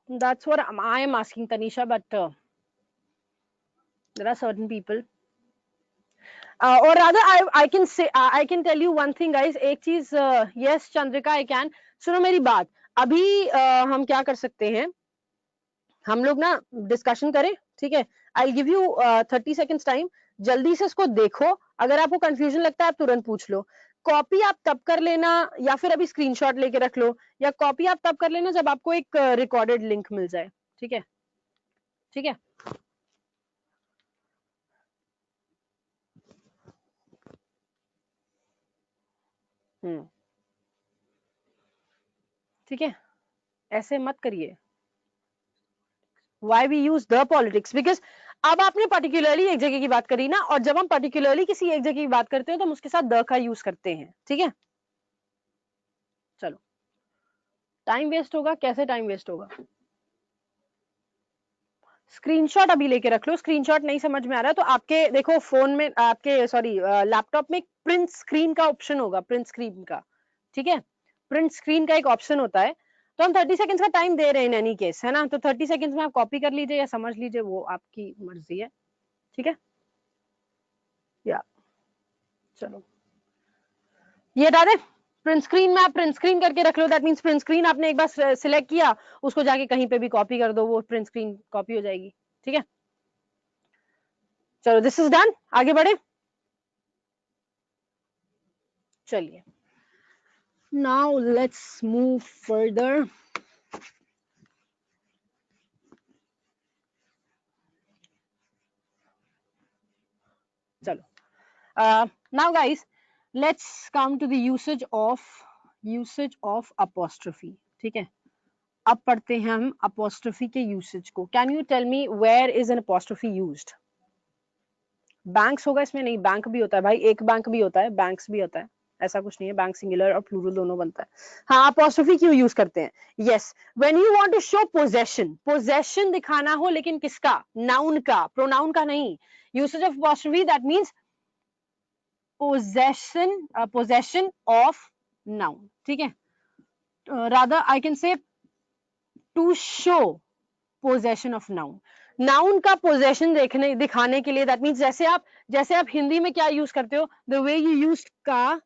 That's what I am asking, Tanisha, but there are certain people. Or rather, I can say, I can tell you one thing, guys. एक चीज, yes, Chandrika, I can. सुनो मेरी बात. अभी हम क्या कर सकते हैं, हम लोग ना डिस्कशन करें, ठीक है? I'll give you 30 seconds time. जल्दी से इसको देखो. अगर आपको कंफ्यूजन लगता है आप तुरंत पूछ लो. कॉपी आप तब कर लेना, या फिर अभी स्क्रीनशॉट लेके रख लो, या कॉपी आप तब कर लेना जब आपको एक रिकॉर्डेड लिंक मिल जाए. ठीक है? ठीक है? ठीक है? ऐसे मत करिए. Why we use the politics? Because अब आपने पर्टिकुलरली एक जगह की बात करी ना, और जब हम पर्टिकुलरली किसी एक जगह की बात करते हैं तो हम उसके साथ द का यूज करते हैं. ठीक है? चलो, टाइम वेस्ट होगा. कैसे टाइम वेस्ट होगा? स्क्रीनशॉट अभी लेके रख लो. स्क्रीनशॉट नहीं समझ में आ रहा है तो आपके देखो फोन में, आपके सॉरी लैपटॉप में प्रिंट स्क्रीन का ऑप्शन होगा, प्रिंट स्क्रीन का. ठीक है? प्रिंट स्क्रीन का एक ऑप्शन होता है. तो हम 30 सेकंड्स का टाइम दे रहे हैं इन एनी केस, है ना? तो 30 सेकंड्स में आप कॉपी कर लीजिए या समझ लीजिए, वो आपकी मर्जी है. ठीक है? या चलो, ये हटा दे. प्रिंट स्क्रीन में आप प्रिंट स्क्रीन करके रख लो. दैट मींस प्रिंट स्क्रीन आपने एक बार सिलेक्ट किया, उसको जाके कहीं पे भी कॉपी कर दो, वो प्रिंट स्क्रीन कॉपी हो जाएगी. ठीक है? चलो, दिस इज डन. आगे बढ़े. चलिए, नाउ लेट्स मूव फर्दर. चलो, now guys, let's come to the usage of apostrophe. ठीक है? अब पढ़ते हैं हम अपॉस्ट्रोफी के यूसेज को. Can you tell me where is an apostrophe used? Banks होगा इसमें? नहीं, बैंक भी होता है भाई, एक बैंक भी होता है, बैंक्स भी होता है, ऐसा कुछ नहीं है. बैंक सिंगुलर और प्लूरल दोनों बनता है. हाँ, अपॉस्ट्रोफी क्यों यूज करते हैं? Yes, when you want to show possession, possession दिखाना हो, लेकिन किसका? नाउन का, प्रोनाउन का नहीं. Usage of apostrophe that means possession of noun, ठीक है, rather I can say to show possession of noun, noun का पोजेशन दिखाने के लिए, दैट मीन्स जैसे आप हिंदी में क्या यूज करते हो, द वे यू यूज का,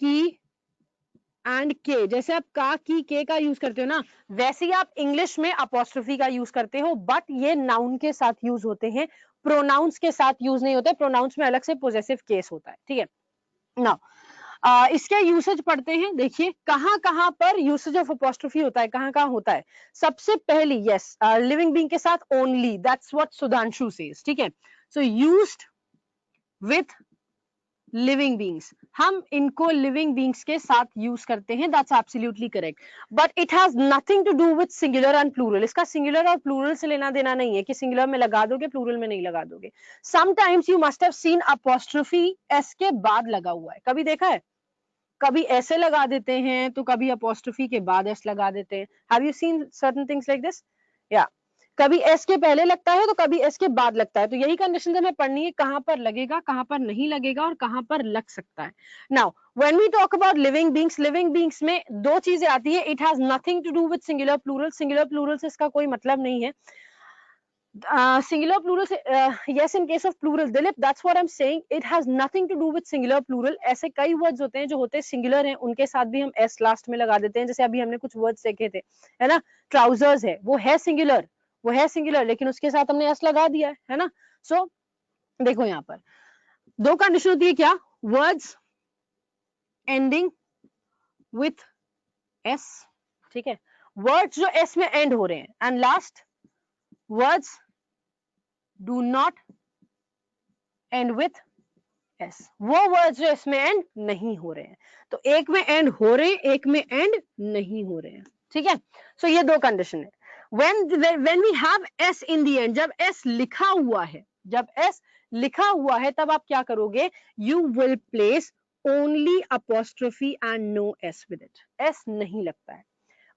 की एंड के, जैसे आप का, की, के का यूज करते हो ना, वैसे ही आप इंग्लिश में अपोस्ट्रोफी का यूज करते हो, बट ये नाउन के साथ यूज होते हैं, प्रोनाउंस के साथ यूज नहीं होते, प्रोनाउंस में अलग से पोजेसिव केस होता है, ठीक है ना। इसके यूसेज पढ़ते हैं, देखिए कहां कहां पर यूसेज ऑफ अपोस्ट्रोफी होता है, कहां कहां होता है। सबसे पहली, यस, लिविंग बीइंग के साथ only, that's what Sudhanshu says, ठीक है। So used with living beings, हम इनको लिविंग बींग्स के साथ यूज करते हैं, that's absolutely correct, but it has nothing to do with singular and plural, इसका सिंगुलर और प्लूरल से लेना देना नहीं है कि सिंगुलर में लगा दोगे प्लूरल में नहीं लगा दोगे। Sometimes you must have seen apostrophe S के बाद लगा हुआ है, कभी देखा है, कभी ऐसे लगा देते हैं तो कभी अपोस्ट्रोफी के बाद एस लगा देते हैं, have you seen certain things like this, या कभी एस के पहले लगता है तो कभी एस के बाद लगता है, तो यही कंडीशन हमें पढ़नी है, कहां पर लगेगा, कहां पर नहीं लगेगा और कहां पर लग सकता है। Now when we talk about living beings में दो चीजें आती है, it has nothing to do with singular plural से इसका कोई मतलब नहीं है, singular plural yes in case of plural, Dilip, that's what I'm saying, it has nothing to do with singular plural। ऐसे कई वर्ड्स होते हैं जो होते हैं सिंगुलर हैं, उनके साथ भी हम s लास्ट में लगा देते हैं, जैसे अभी हमने कुछ वर्ड्स देखे थे, है ना, ट्राउजर्स है, वो है सिंगुलर लेकिन उसके साथ हमने s लगा दिया है ना। सो देखो यहाँ पर दो कंडीशन होती है, क्या, वर्ड्स एंडिंग विथ s, ठीक है, वर्ड्स जो s में एंड हो रहे हैं, and last words do not end with s, वो वर्ड्स जो इसमें एंड नहीं हो रहे हैं, तो एक में एंड हो रहे हैं, एक में एंड नहीं हो रहे हैं, ठीक है। सो ये दो कंडीशन है। when we have s in the end, जब s लिखा हुआ है तब आप क्या करोगे, you will place only apostrophe and no s with it, s नहीं लगता है।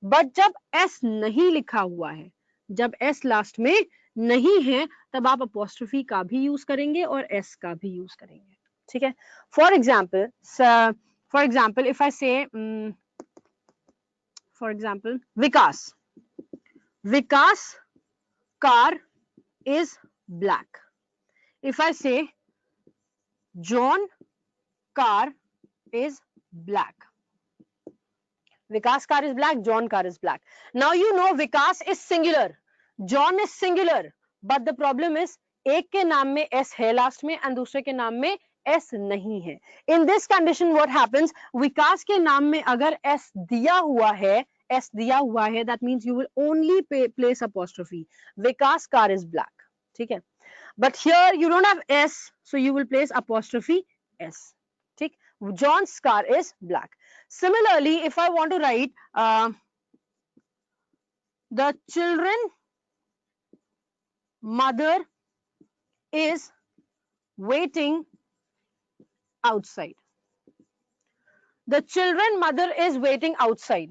बट जब s नहीं लिखा हुआ है, जब s लास्ट में नहीं है, तब आप अपोस्ट्रोफी का भी यूज करेंगे और s का भी यूज करेंगे, ठीक है। For example if I say, for example Vikas car is black, if I say John car is black, Vikas car is black, John car is black. Now you know Vikas is singular, John is singular, but the problem is एक के नाम में s है last में and दूसरे के नाम में s नहीं है। In this condition what happens, विकास के नाम में अगर s दिया हुआ है, that means you will only place apostrophe, Vikas car is black, ठीक है। But here you don't have s, so you will place apostrophe s, ठीक, John's car is black. Similarly, if I want to write the children mother is waiting outside, the children mother is waiting outside,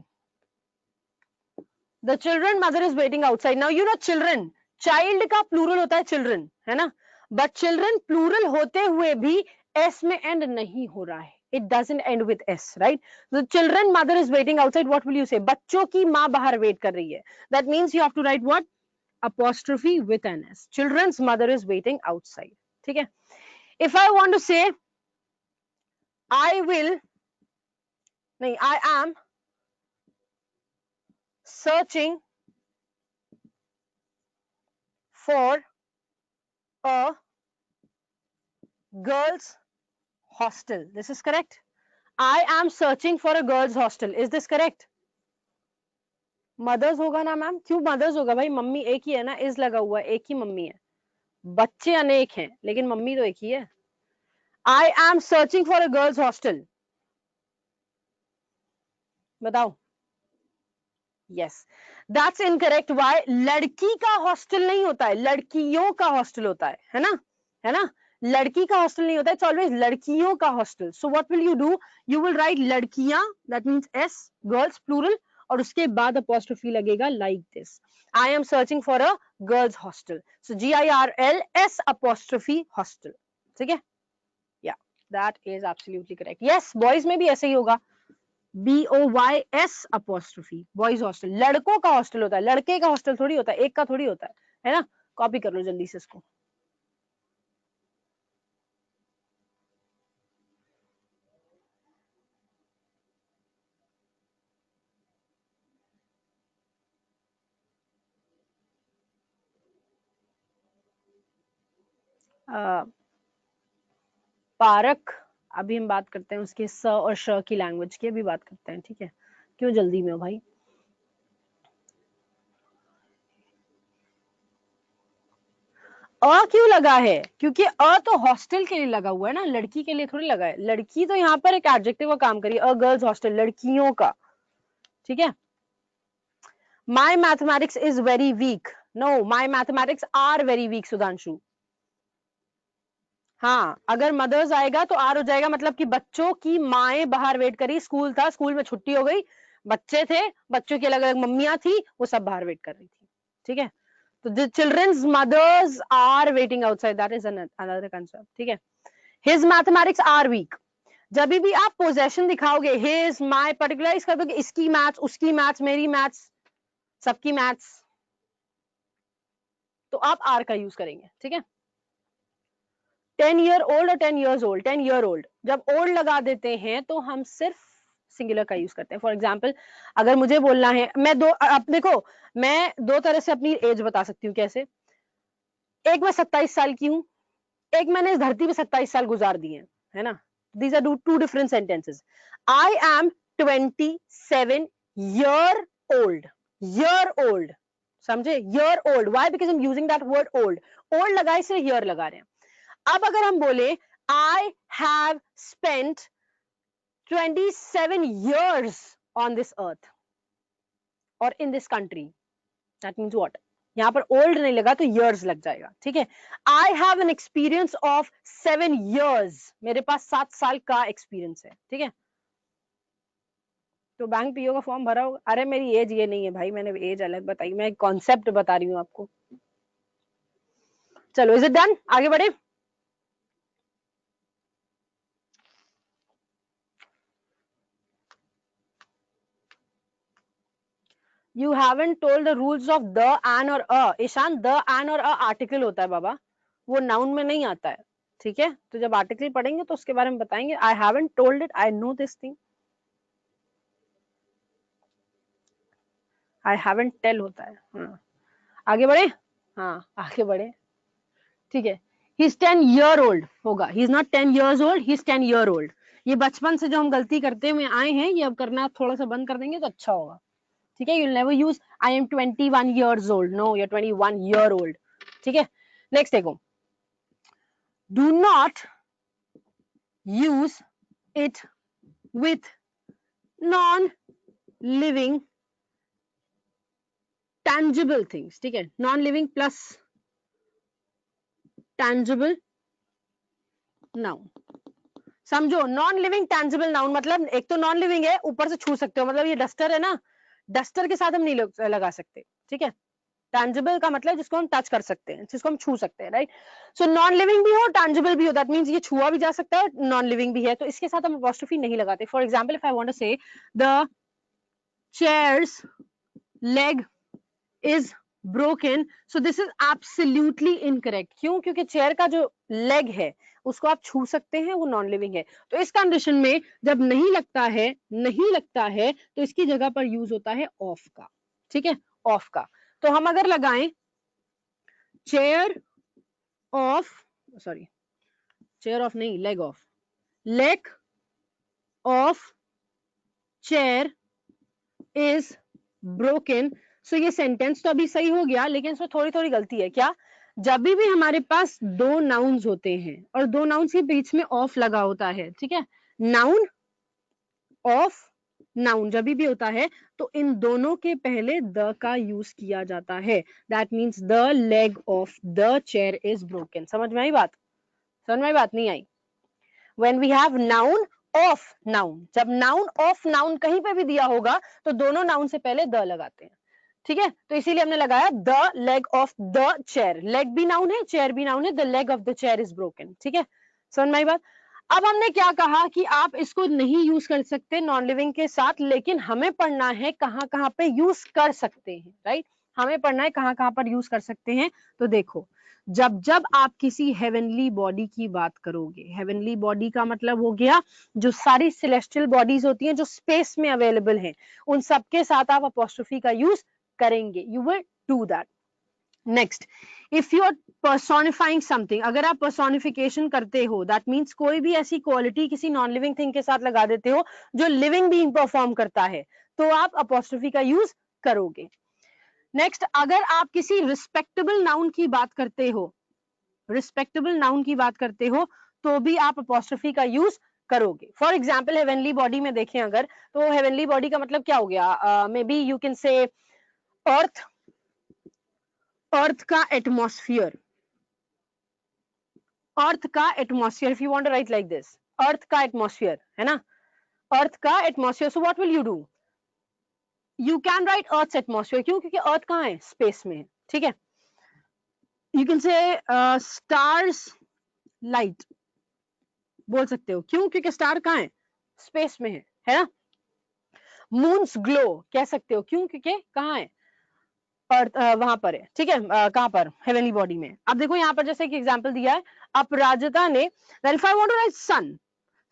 the children mother is waiting outside. Now you know children, child का plural होता है children, है ना, but children plural होते हुए भी s में end नहीं हो रहा है, it doesn't end with s, right? The children mother is waiting outside, what will you say, बच्चों की माँ बाहर वेट कर रही है, that means you have to write what, apostrophe with an s, children's mother is waiting outside, ठीक है। if I want to say I am searching for a girls hostel, this is correct, I am searching for a girls hostel, is this correct? Mothers होगा ना ma'am, क्यों mother's होगा भाई, mummy एक ही है ना, इज लगा हुआ, एक ही मम्मी है, बच्चे अनेक हैं लेकिन मम्मी तो एक ही है। आई am searching for a girls hostel, बताओ, यस, दैट्स इनकरेक्ट। व्हाई, लड़की का हॉस्टल नहीं होता है, लड़कियों का हॉस्टल होता है ना, है ना, लड़की का हॉस्टल नहीं होता है, इट्स ऑलवेज लड़कियों का hostel. So what will you do, you will write लड़कियां, that means S, girls plural, और उसके बाद अपोस्ट्रोफी लगेगा like this, I am searching for a girls hostel, so GIRLS apostrophe hostel, ठीक है, या that is absolutely correct. Yes, boys में भी ऐसे ही होगा, BOYS अपॉस्ट्रोफी, बॉयज हॉस्टल। लड़कों का हॉस्टल होता है, लड़के का हॉस्टल थोड़ी होता है, एक का थोड़ी होता है ना। कॉपी कर लो जल्दी से इसको। पारक, अभी हम बात करते हैं उसके स और श की लैंग्वेज की, अभी बात करते हैं, ठीक है। क्यों जल्दी में हो भाई? क्यों लगा है? क्योंकि तो हॉस्टल के लिए लगा हुआ है ना, लड़की के लिए थोड़ी लगा है। लड़की तो यहाँ पर एक एडजेक्टिव का काम करिए, गर्ल्स हॉस्टल, लड़कियों का, ठीक है। My mathematics is very weak, no, my mathematics are very weak Sudhanshu. हाँ, अगर मदर्स आएगा तो आर हो जाएगा, मतलब कि बच्चों की माएं बाहर वेट करी, स्कूल था, स्कूल में छुट्टी हो गई, बच्चे थे, बच्चों की अलग अलग मम्मियां थी, वो सब बाहर वेट कर रही थी, ठीक है। तो the children's mothers are waiting outside, that is another concept, ठीक है। हिज मैथमेटिक्स आर वीक, जब भी आप पोजेशन दिखाओगे, हिज माय पर्टिकुलराइज कर दोगे, इसकी मैथ्स, उसकी मैथ्स, मेरी मैथ्स, सबकी मैथ्स, तो आप आर का यूज करेंगे, ठीक है। 10 year old और 10 years old, 10 year old, जब ओल्ड लगा देते हैं तो हम सिर्फ सिंगुलर का यूज करते हैं। फॉर एग्जाम्पल, अगर मुझे बोलना है, मैं दो, अब देखो, मैं दो तरह से अपनी एज बता सकती हूँ। कैसे? एक मैं 27 साल की हूँ, एक मैंने इस धरती पे 27 साल गुजार दिए हैं, है ना। These are two different sentences. I am 27 year old, year old, समझे? year old, why? because I'm using that word old, old लगाए से year लगा रहे हैं। अब अगर हम बोले I have spent 27 years on this earth or in this country, that means what? यहाँ पर old नहीं लगा तो years लग जाएगा, ठीक है। I have an experience of 7 years, मेरे पास 7 साल का एक्सपीरियंस है, ठीक है। तो बैंक पीओ का फॉर्म भरा होगा। अरे मेरी एज ये नहीं है भाई, मैंने एज अलग बताई, मैं कॉन्सेप्ट बता रही हूँ आपको। चलो, इज इट डन? आगे बढ़े। You haven't told the rules of the, an और a। ईशान, the, an और a आर्टिकल होता है बाबा, वो नाउन में नहीं आता है, ठीक है। तो जब आर्टिकल पढ़ेंगे तो उसके बारे में बताएंगे। I haven't told it, I know this thing, I haven't tell होता है। हाँ, आगे बढ़े। हाँ, आगे बढ़े, ठीक है। He's 10 year old होगा, he's not 10 years old, he's 10 year old। ये बचपन से जो हम गलती करते हुए आए हैं, ये अब करना थोड़ा सा बंद कर देंगे तो अच्छा होगा, ठीक है। You'll never use I am 21 years old, no, you're 21 year old, ठीक है। नेक्स्ट देखो, do not use it with non-living tangible things, ठीक है। non-living plus tangible noun, समझो। नॉन लिविंग टैंजिबल नाउन मतलब एक तो नॉन लिविंग है, ऊपर से छू सकते हो, मतलब ये डस्टर है ना, डस्टर के साथ हम नहीं लगा सकते, ठीक है। टैंजिबल का मतलब जिसको हम टच कर सकते हैं, जिसको हम छू सकते हैं, राइट। सो नॉन लिविंग भी हो, टैंजिबल भी हो, दैट मींस ये छुआ भी जा सकता है, नॉन लिविंग भी है, तो इसके साथ हम अपॉस्ट्रोफी नहीं लगाते। For example, if I want to say the chair's leg is broken, so this is absolutely incorrect। क्यों? क्योंकि चेयर का जो लेग है उसको आप छू सकते हैं, वो नॉन लिविंग है। तो इस कंडीशन में जब नहीं लगता है, नहीं लगता है, तो इसकी जगह पर यूज होता है ऑफ का, ठीक है, ऑफ का। तो हम अगर लगाएं chair of, sorry, chair of नहीं, leg of, leg of chair is broken. So ये सेंटेंस तो अभी सही हो गया, लेकिन इसमें थोड़ी थोड़ी गलती है। क्या? जब भी हमारे पास दो नाउन्स होते हैं और दो नाउन्स के बीच में ऑफ लगा होता है, ठीक है, नाउन ऑफ नाउन जब भी होता है तो इन दोनों के पहले द का यूज किया जाता है। That means the leg of the chair is broken. समझ में आई बात? समझ में आई बात? नहीं आई? When we have noun of noun, जब noun of noun कहीं पे भी दिया होगा तो दोनों noun से पहले द लगाते हैं, ठीक है। तो इसीलिए हमने लगाया the leg of the chair. Leg भी नाउन है, चेयर भी नाउन है, the leg of the chair is broken, ठीक है। समझ में आई बात? अब हमने क्या कहा कि आप इसको नहीं यूज कर सकते नॉन लिविंग के साथ, लेकिन हमें पढ़ना है कहाँ कहाँ पे यूज कर सकते हैं, राइट? हमें पढ़ना है कहाँ कहाँ पर यूज कर सकते हैं। तो देखो, जब जब आप किसी हेवनली बॉडी की बात करोगे, हेवनली बॉडी का मतलब हो गया जो सारी सेलेस्टियल बॉडीज होती हैं जो स्पेस में अवेलेबल हैं, उन सबके साथ आप अपोस्ट्रोफी का यूज करेंगे, you will do that. Next, if you are personifying something, अगर आप पर्सोनिफिकेशन करते हो, दैट मीन्स कोई भी ऐसी क्वालिटी किसी नॉन लिविंग थिंग के साथ लगा देते हो जो लिविंग बीइंग परफॉर्म करता है, तो आप अपोस्ट्रोफी का यूज करोगे। नेक्स्ट, अगर आप किसी रिस्पेक्टेबल नाउन की बात करते हो, रिस्पेक्टेबल नाउन की बात करते हो, तो भी आप अपोस्ट्रोफी का यूज करोगे। फॉर एग्जाम्पल हेवनली बॉडी में देखें अगर, तो हेवनली बॉडी का मतलब क्या हो गया, मे बी यू कैन से अर्थ, अर्थ का एटमॉस्फियर, अर्थ का atmosphere, if you want to write like this, earth का एटमॉस्फियर है ना, अर्थ का atmosphere. So what will you do, you can write earth atmosphere, क्यों? क्योंकि अर्थ कहाँ है? स्पेस में है, ठीक है। यू कैन से स्टार्स लाइट बोल सकते हो, क्यों? क्योंकि स्टार कहाँ है? स्पेस में है ना। मून्स ग्लो कह सकते हो, क्यों? क्योंकि कहाँ है? अर्थ वहां पर है, ठीक है। कहां पर? हेवनली बॉडी में। अब देखो यहाँ पर जैसे एक एग्जांपल दिया है, अपराजिता ने, if I want to write sun,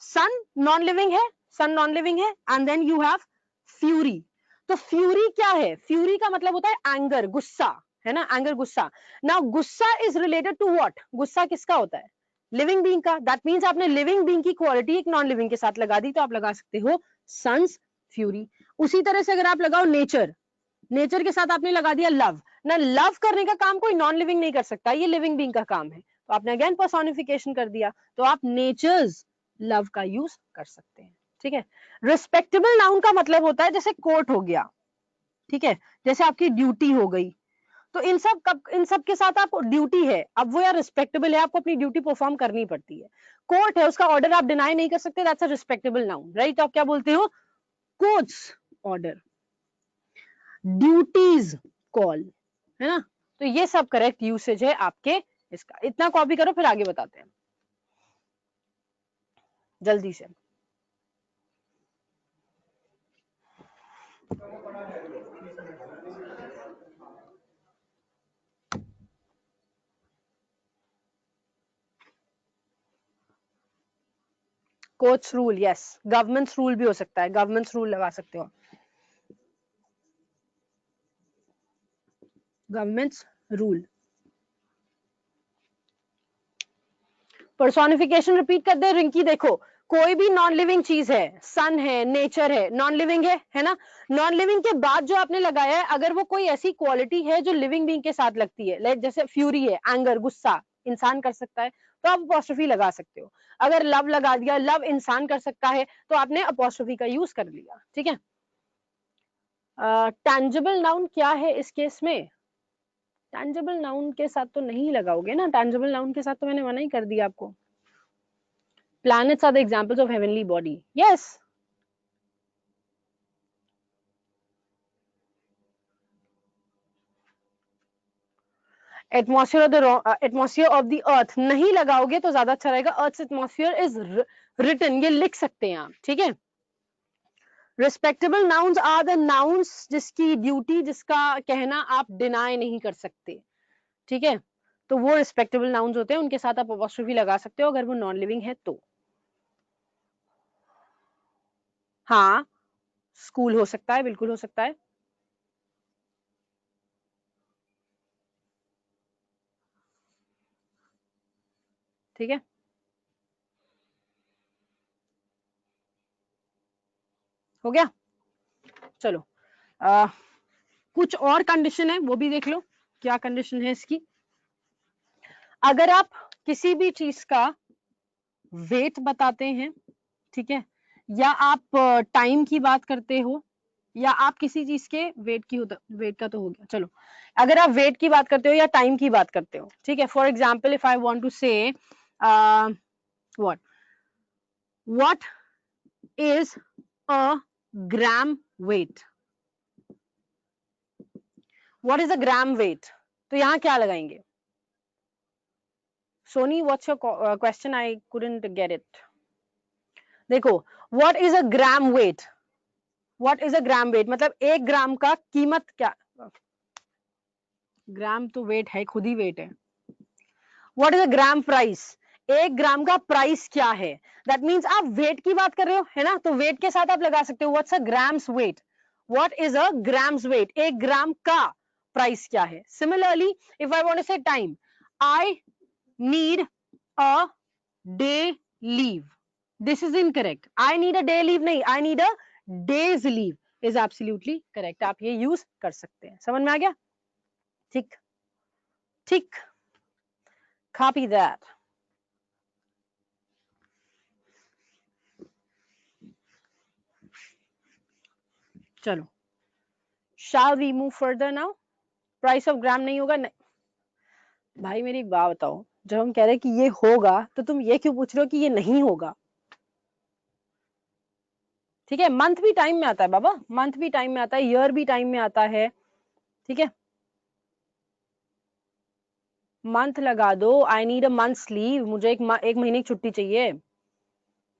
sun non living है, सन नॉन लिविंग है, and then you have fury. तो फ्यूरी क्या है? फ्यूरी का मतलब होता है एंगर, गुस्सा, है ना, एंगर, गुस्सा। नाउ गुस्सा इज रिलेटेड टू व्हाट? गुस्सा किसका होता है? लिविंग बीइंग का। दैट मींस आपने लिविंग बीइंग की क्वालिटी एक नॉन लिविंग के साथ लगा दी, तो आप लगा सकते हो सन्स फ्यूरी। उसी तरह से अगर आप लगाओ नेचर, नेचर के साथ आपने लगा दिया लव ना, लव करने का काम कोई नॉन लिविंग नहीं कर सकता, ये लिविंग बीइंग का काम है, तो आपने अगेन पर्सोनिफिकेशन कर दिया, तो आप नेचर्स लव का यूज कर सकते हैं, ठीक है। रिस्पेक्टेबल नाउन का मतलब होता है जैसे कोर्ट हो गया, ठीक है, जैसे आपकी ड्यूटी हो गई, तो इन सब के साथ आप ड्यूटी है, अब वो यार रिस्पेक्टेबल है, आपको अपनी ड्यूटी परफॉर्म करनी पड़ती है। कोर्ट है, उसका ऑर्डर आप डिनाई नहीं कर सकते, that's a respectable noun, right? आप क्या बोलते हो? कोर्ट्स ऑर्डर, ड्यूटीज कॉल, है ना। तो ये सब करेक्ट यूसेज है आपके इसका। इतना कॉपी करो, फिर आगे बताते हैं जल्दी से। Courts rule, yes, governments rule भी हो सकता है, गवर्नमेंट्स रूल लगा सकते हो, गवर्नमेंट्स रूल। पर्सोनिफिकेशन रिपीट कर दे रिंकी, देखो कोई भी नॉन लिविंग चीज है, सन है, नेचर है, नॉन लिविंग है ना। नॉन लिविंग के बाद जो आपने लगाया है, अगर वो कोई ऐसी क्वालिटी है जो लिविंग बीइंग के साथ लगती है, लाइक जैसे फ्यूरी है, एंगर, गुस्सा इंसान कर सकता है, तो आप अपोस्ट्रोफी लगा सकते हो। अगर लव लगा दिया, लव इंसान कर सकता है, तो आपने अपोस्ट्रोफी का यूज कर लिया, ठीक है। टैंजिबल नाउन क्या है इस केस में? टैंजिबल नाउन के साथ तो नहीं लगाओगे ना, टैंजिबल नाउन के साथ तो मैंने मना ही कर दिया आपको। Planets are the examples of heavenly body. Yes. Atmosphere of the earth नहीं लगाओगे तो ज्यादा अच्छा रहेगा। अर्थ एटमॉस्फेयर इज रिटन, ये लिख सकते हैं आप, ठीक है। Respectable nouns are the nouns जिसकी ड्यूटी, जिसका कहना आप डिनाई नहीं कर सकते, ठीक है, तो वो रिस्पेक्टेबल नाउन्स होते हैं, उनके साथ आप अपोस्ट्रोफी लगा सकते हो अगर वो नॉन लिविंग है तो। हाँ, स्कूल हो सकता है, बिल्कुल हो सकता है, ठीक है। हो गया, चलो। कुछ और कंडीशन है, वो भी देख लो, क्या कंडीशन है इसकी। अगर आप किसी भी चीज का वेट बताते हैं, ठीक है, या आप टाइम की बात करते हो, या आप किसी चीज के वेट की, वेट का तो हो गया, चलो। अगर आप वेट की बात करते हो या टाइम की बात करते हो, ठीक है, for example if I want to say what what is a gram weight, what is a gram weight, तो यहां क्या लगाएंगे? Soni what's your question, I couldn't get it. देखो, what is a gram weight? What is a gram weight मतलब 1 gram का कीमत क्या? ग्राम तो वेट है, खुद ही वेट है. What is a gram price? 1 gram का प्राइस क्या है? दैट मीन्स आप वेट की बात कर रहे हो, है ना, तो वेट के साथ आप लगा सकते हो what's a gram's weight. What is a gram's weight? 1 gram का प्राइस क्या है? Similarly if I want to say time, I need a day leave. This is incorrect. I need a day leave नहीं, I need a day's leave is absolutely correct. आप ये use कर सकते हैं. समझ में आ गया? ठीक ठीक. Copy that. चलो, shall we move further now? Price of gram नहीं होगा? नहीं भाई, मेरी एक बात बताओ, जब हम कह रहे हैं कि ये होगा तो तुम ये क्यों पूछ रहे हो कि ये नहीं होगा? ठीक है, मंथ भी टाइम में आता है बाबा, मंथ भी टाइम में आता है, ईयर भी टाइम में आता है. ठीक है, मंथ लगा दो. आई नीड अ मंथ्स लीव. मुझे एक महीने की छुट्टी चाहिए.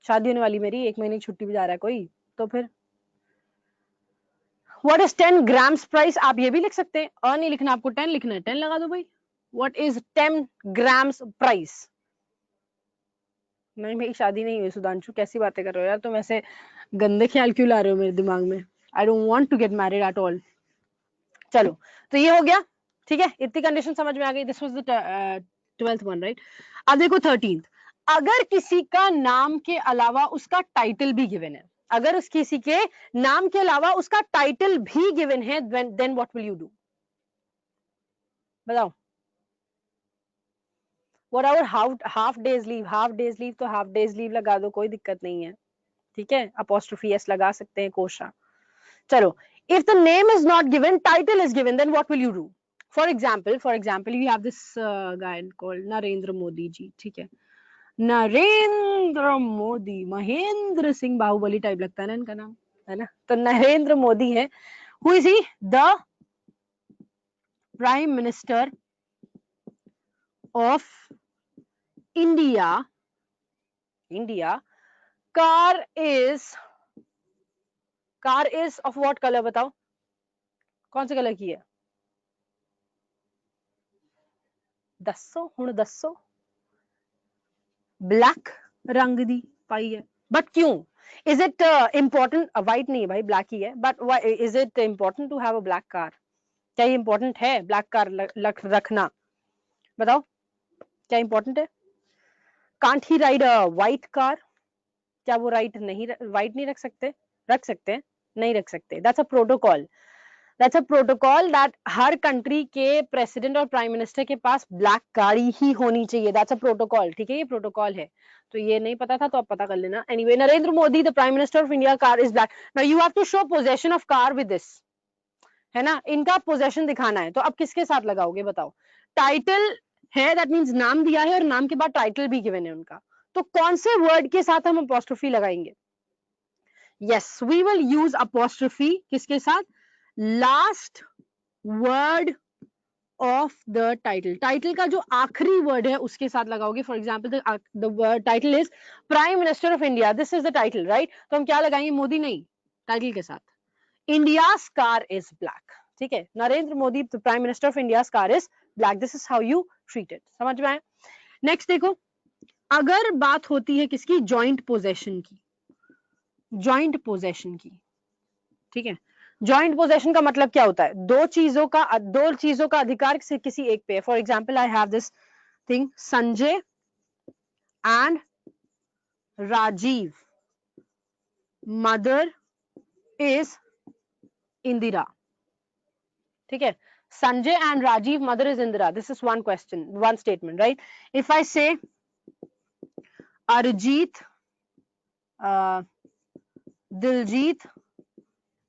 शादी होने वाली मेरी, 1 महीने की छुट्टी भी जा रहा है कोई, तो फिर व्हाट इज 10 ग्राम्स प्राइस? आप ये भी लिख सकते हैं. नहीं लिखना आपको, 10 लिखना है, 10 लगा दो भाई. What is 10 grams price? नहीं, मेरी शादी नहीं हुई सुधांशु, कैसी बातें कर रहे हो यार तुम, ऐसे गंदे ख्याल क्यों ला रहे हो मेरे दिमाग में? I don't want to get married at all. चलो, तो ये हो गया. ठीक है, इतनी कंडीशन समझ में आ गई. This was the 12th one, right? अब देखो 13th. अगर किसी का नाम के अलावा उसका टाइटल भी गिवन है, अगर उस किसी के नाम के अलावा उसका टाइटल भी गिवन है, then what will you do? बताओ. Whatever half day's leave, half day's leave तो हाफ डेज लीव लगा दो, कोई दिक्कत नहीं है. ठीक है, अपोस्ट्रोफी एस लगा सकते हैं, कोशा. चलो, if the name is not given, title is given, then what will you do? For example we have this guy called Narendra Modi ji. ठीक है, नरेंद्र मोदी, महेंद्र सिंह बाहुबली टाइप लगता है ना इनका नाम, है ना? तो नरेंद्र मोदी है. Who is he? The prime minister of India. India. Car is, car is of what colour? बताओ, कौन से कलर की है? दसो हुण दसो. ब्लैक रंग दी पाई है. बट क्यों? Is it important? व्हाइट नहीं है भाई, ब्लैक ही है. But is it important to have a black car? क्या ये इंपॉर्टेंट है ब्लैक कार रखना? बताओ, क्या इंपॉर्टेंट है? Can't he ride a white car? क्या वो राइट नहीं, व्हाइट नहीं रख सकते? रख सकते हैं. नहीं रख सकते. That's a protocol. That's a protocol that her country के प्रेसिडेंट और प्राइम मिनिस्टर के पास ब्लैक गाड़ी ही होनी चाहिए. That's a protocol. ठीक है, ये प्रोटोकॉल है. तो ये नहीं पता था तो अब पता कर लेना. Anyway, Narendra Modi the prime minister of India, car is black. Now you have to show possession of car with this, है ना? इनका पोजेशन दिखाना है, तो अब किसके साथ लगाओगे बताओ? टाइटल है, दैट मींस नाम दिया है और नाम के बाद टाइटल भी गिवन है उनका, तो कौन से वर्ड के साथ हम अपोस्ट्रोफी लगाएंगे? Yes, we will use apostrophe किसके साथ? Last word of the title. Title का जो आखिरी वर्ड है उसके साथ लगाओगे. For example the word title is prime minister of India. This is the title, right? तो हम क्या लगाएंगे? मोदी नहीं, टाइटल के साथ इंडियाज कार इज ब्लैक. ठीक है, Narendra Modi the prime minister of India's car is black. This is how you treat it. समझ में आए? नेक्स्ट देखो, अगर बात होती है किसकी? जॉइंट पोजेशन की. जॉइंट पोजेशन की. ठीक है, जॉइंट पोजेशन का मतलब क्या होता है? दो चीजों का अधिकार किसी एक पे. For example I have this thing, Sanjay and Rajiv, mother is Indira. ठीक है, Sanjay and Rajiv, mother is Indira. This is one question, one statement, right? If I say Arijit, Diljit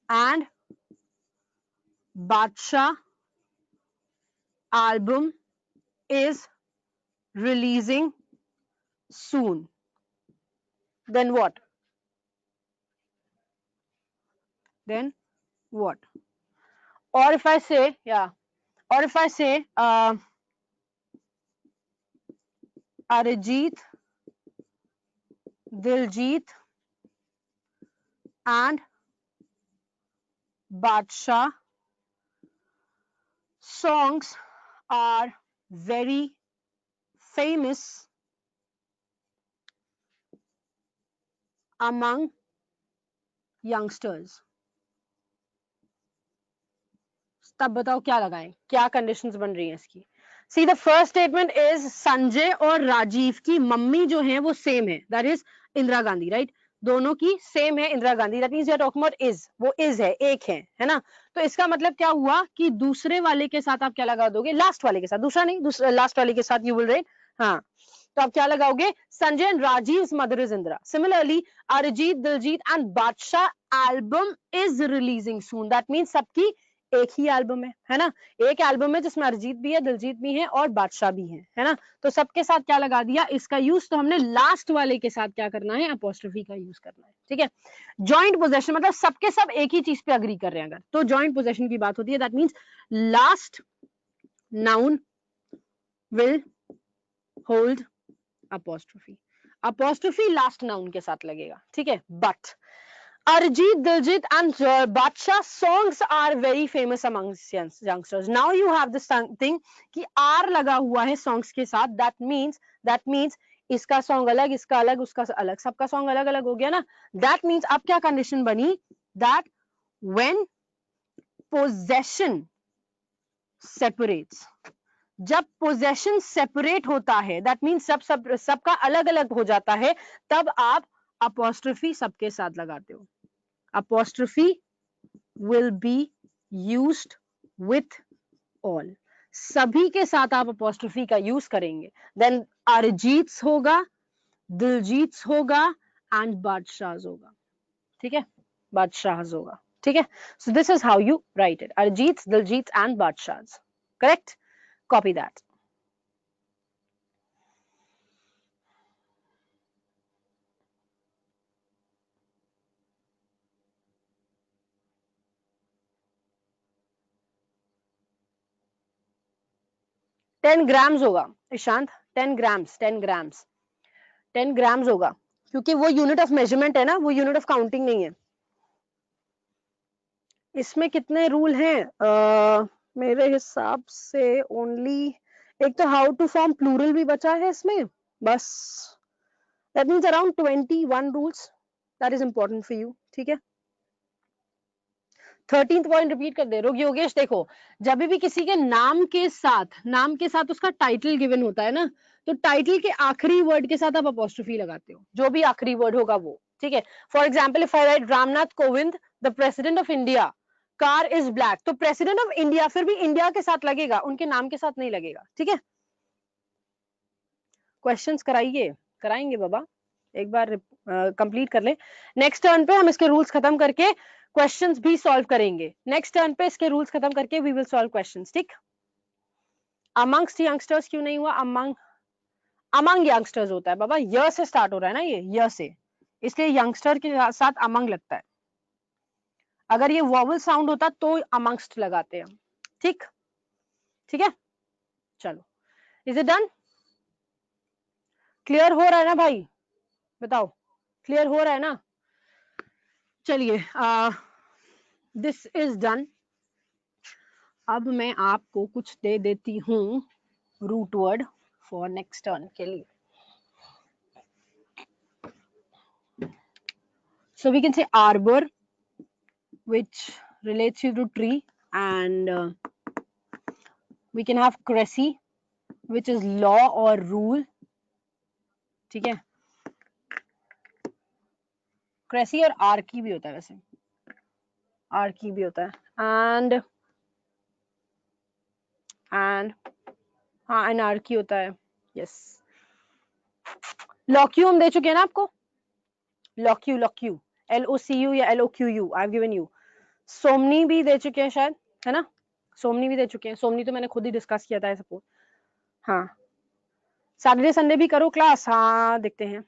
and Badshah album is releasing soon, then what? Then what? Or if I say, yeah, or if I say Arijit, Diljit and Badshah songs are very famous among youngsters. तब बताओ क्या लगाएं, क्या conditions बन रही हैं इसकी. See the first statement is Sanjay और राजीव की मम्मी जो है वो सेम है, that is Indira Gandhi, right. दोनों की सेम है Indira Gandhi, that means you are talking about is, वो इज है, एक है ना. तो इसका मतलब क्या हुआ कि दूसरे वाले के साथ आप क्या लगा दोगे, लास्ट वाले के साथ, दूसरा नहीं, दूसरा लास्ट वाले के साथ यू विल राइट. हाँ, तो आप क्या लगाओगे, Sanjay and Rajiv mother is Indira. Similarly Arijit, Diljit and Badshah album is releasing soon, that means सबकी एक ही एल्बम है ना. एक एल्बम है जिसमें अरिजीत भी है, दिलजीत भी है और बादशाह भी है ना. तो सबके साथ क्या लगा दिया, इसका यूज तो हमने लास्ट वाले के साथ क्या करना है, अपोस्ट्रोफी का यूज करना है. ठीक है. जॉइंट पोजेशन मतलब सबके सब एक ही चीज पे अग्री कर रहे हैं अगर, तो जॉइंट पोजेशन की बात होती है. That means last noun will hold apostrophe. Apostrophe last noun के साथ लगेगा. ठीक है. But Arijit, Diljit and Badshah songs are very famous among youngsters. Now you have this thing कि R लगा हुआ है songs के साथ. That means इसका song अलग, इसका अलग, उसका अलग, सबका song अलग अलग हो गया ना. That means अब क्या condition बनी, that when possession separates, जब possession separate होता है, that means सबका अलग अलग हो जाता है, तब आप apostrophe सबके साथ लगाते हो. Apostrophe will be used with all. सभी के साथ आप apostrophe का यूज करेंगे. Then अरिजीत होगा, दिलजीत होगा and बादशाह होगा. ठीक है, बादशाह होगा. ठीक है. So this is how you write it. Arijit, Diljit and बादशाह. Correct? Copy that. Ten grams होगा ईशांत, 10 ग्राम्स होगा, क्योंकि वो यूनिट ऑफ मेजरमेंट है ना, वो यूनिट ऑफ काउंटिंग नहीं है. इसमें कितने रूल हैं, मेरे हिसाब से ओनली एक तो हाउ टू फॉर्म प्लूरल भी बचा है इसमें, बस. That means around 21 rules, that is important for you. ठीक है. 13th पॉइंट रिपीट कर दे रहे योगेश. देखो, जब भी किसी के नाम के साथ उसका टाइटल गिवन होता है ना, तो टाइटल के आखिरी वर्ड के साथ आप अपोस्ट्रोफी लगाते हो, जो भी आखिरी वर्ड होगा वो. ठीक है. For example if I right Ramnath Kovind the president of India, car is black, तो प्रेसिडेंट ऑफ इंडिया फिर भी इंडिया के साथ लगेगा, उनके नाम के साथ नहीं लगेगा. ठीक है. क्वेश्चंस कराइए, कराएंगे बाबा, एक बार कंप्लीट कर ले. नेक्स्ट टर्न पे हम इसके रूल्स खत्म करके क्वेश्चंस भी सॉल्व करेंगे. नेक्स्ट टर्न पे इसके रूल्स खत्म करके वी विल सॉल्व क्वेश्चंस. ठीक. अमंगस्ट यंगस्टर्स क्यों नहीं हुआ, अमंग यंगस्टर्स होता है बाबा, य से स्टार्ट हो रहा है ना, ये य से, इसलिए यंगस्टर के साथ अमंग लगता है. अगर ये वॉवल साउंड होता तो अमंगस्ट लगाते हैं. ठीक. ठीक है. चलो, इज इट डन? क्लियर हो रहा है ना भाई, बताओ, क्लियर हो रहा है ना? चलिए, दिस इज डन. अब मैं आपको कुछ दे देती हूँ root word for next turn के लिए. So we can say arbor, which relates you to tree, and we can have cressy, which is law or rule. ठीक है. cressy और archy भी होता है वैसे, archy भी होता है, and हाँ anarchy होता है. yes. locu हम दे चुके हैं ना आपको, locu LOCU या LOQU I have given you. सोमनी भी दे चुके हैं शायद, है ना, सोमनी भी दे चुके हैं. सोमनी तो मैंने खुद ही डिस्कस किया था सपोज. हाँ, सैटरडे संडे भी करो क्लास. हाँ, देखते हैं.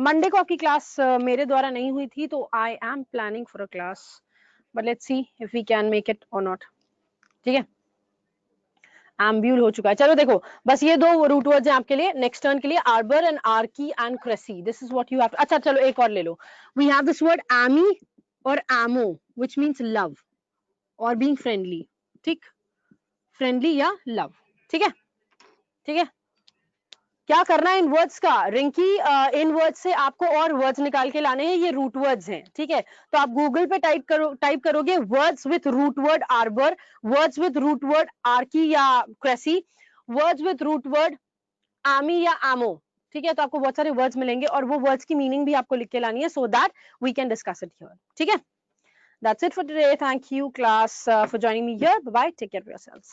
मंडे को आपकी क्लास मेरे द्वारा नहीं हुई थी, तो I am planning for a class, but let's see if we can make it or not. ठीक है. एम्ब्यूल हो चुका है। चलो देखो, बस ये दो रूट वर्ड्स हैं आपके लिए नेक्स्ट टर्न के लिए, arbor and archy and cracy, this is what you have. अच्छा चलो एक और ले लो, we have this word ami और एमो व्हिच मींस लव और बीइंग फ्रेंडली, ठीक, फ्रेंडली या लव, ठीक है, ठीक है। क्या करना है इन वर्ड्स का रिंकी, इन वर्ड्स से आपको और वर्ड्स निकाल के लाने हैं, ये रूट वर्ड्स हैं, ठीक है। तो आप गूगल पे टाइप करोगे words with root word arbor, words with root word archy या cracy, words with root word ami या आमो, ठीक है। तो आपको बहुत सारे वर्ड्स मिलेंगे और वो वर्ड्स की मीनिंग भी आपको लिख के लानी है so that we can discuss it here, ठीक है। That's it for today. Thank you class for joining me here. Bye bye. Take care of yourselves.